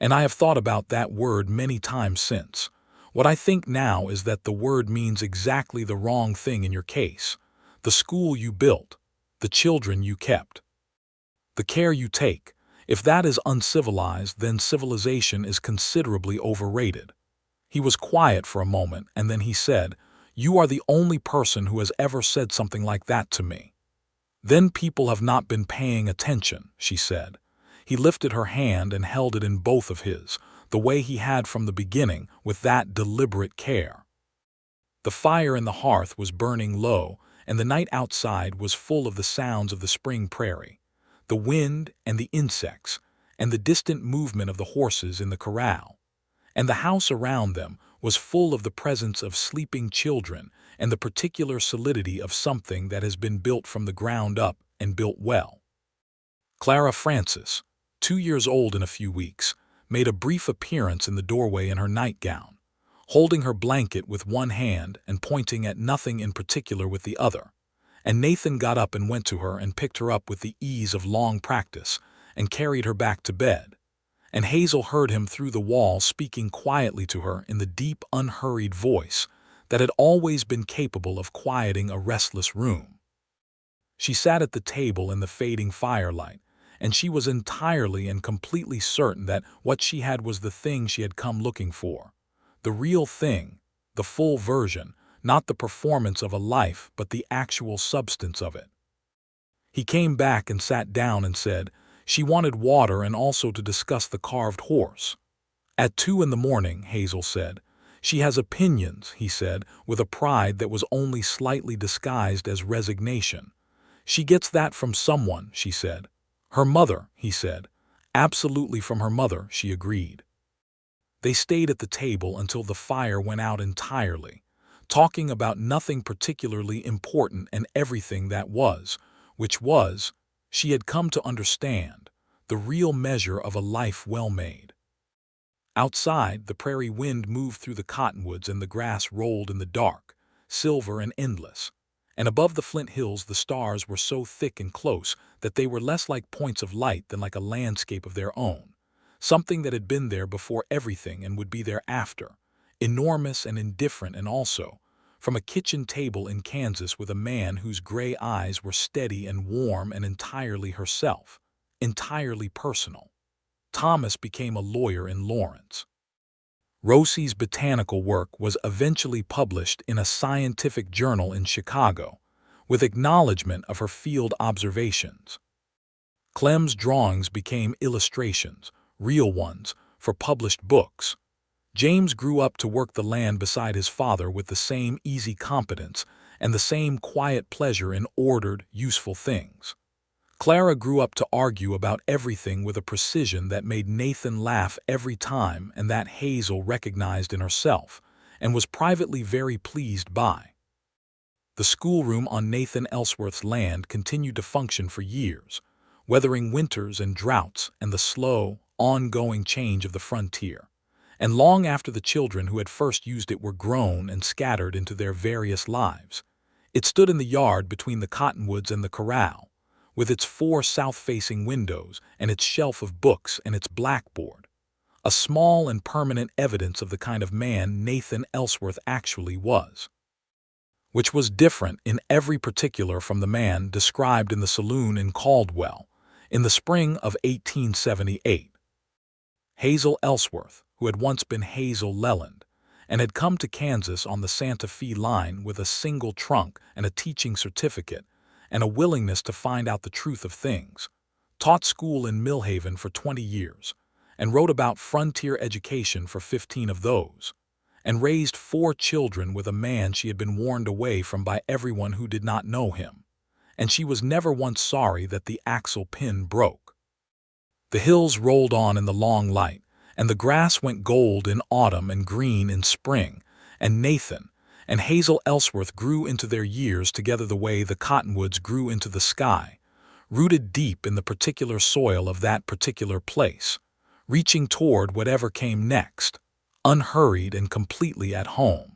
And I have thought about that word many times since. What I think now is that the word means exactly the wrong thing in your case. The school you built, the children you kept, the care you take, if that is uncivilized, then civilization is considerably overrated." He was quiet for a moment, and then he said, "You are the only person who has ever said something like that to me." "Then people have not been paying attention," she said. He lifted her hand and held it in both of his, the way he had from the beginning, with that deliberate care. The fire in the hearth was burning low, and the night outside was full of the sounds of the spring prairie, the wind and the insects, and the distant movement of the horses in the corral. And the house around them was full of the presence of sleeping children and the particular solidity of something that has been built from the ground up and built well. Clara Francis, 2 years old in a few weeks, made a brief appearance in the doorway in her nightgown, holding her blanket with one hand and pointing at nothing in particular with the other, and Nathan got up and went to her and picked her up with the ease of long practice and carried her back to bed. And Hazel heard him through the wall speaking quietly to her in the deep, unhurried voice that had always been capable of quieting a restless room. She sat at the table in the fading firelight, and she was entirely and completely certain that what she had was the thing she had come looking for, the real thing, the full version, not the performance of a life but the actual substance of it. He came back and sat down and said, she wanted water and also to discuss the carved horse. "At 2 in the morning, Hazel said. She has opinions," he said, with a pride that was only slightly disguised as resignation. "She gets that from someone," she said. "Her mother," he said. "Absolutely from her mother," she agreed. They stayed at the table until the fire went out entirely, talking about nothing particularly important and everything that was, which was, She had come to understand the real measure of a life well made. Outside, the prairie wind moved through the cottonwoods and the grass rolled in the dark, silver and endless. And above the Flint Hills the stars were so thick and close that they were less like points of light than like a landscape of their own, something that had been there before everything and would be there after, enormous and indifferent, and also, from a kitchen table in Kansas with a man whose gray eyes were steady and warm and entirely herself, entirely personal. Thomas became a lawyer in Lawrence. Rosie's botanical work was eventually published in a scientific journal in Chicago, with acknowledgement of her field observations. Clem's drawings became illustrations, real ones, for published books. James grew up to work the land beside his father with the same easy competence and the same quiet pleasure in ordered, useful things. Clara grew up to argue about everything with a precision that made Nathan laugh every time and that Hazel recognized in herself, and was privately very pleased by. The schoolroom on Nathan Ellsworth's land continued to function for years, weathering winters and droughts and the slow, ongoing change of the frontier. And long after the children who had first used it were grown and scattered into their various lives, it stood in the yard between the cottonwoods and the corral, with its 4 south-facing windows and its shelf of books and its blackboard, a small and permanent evidence of the kind of man Nathan Ellsworth actually was, which was different in every particular from the man described in the saloon in Caldwell in the spring of 1878. Hazel Ellsworth, who had once been Hazel Leland, and had come to Kansas on the Santa Fe line with a single trunk and a teaching certificate, and a willingness to find out the truth of things, taught school in Millhaven for 20 years, and wrote about frontier education for 15 of those, and raised 4 children with a man she had been warned away from by everyone who did not know him, and she was never once sorry that the axle pin broke. The hills rolled on in the long light, and the grass went gold in autumn and green in spring, and Nathan and Hazel Ellsworth grew into their years together the way the cottonwoods grew into the sky, rooted deep in the particular soil of that particular place, reaching toward whatever came next, unhurried and completely at home.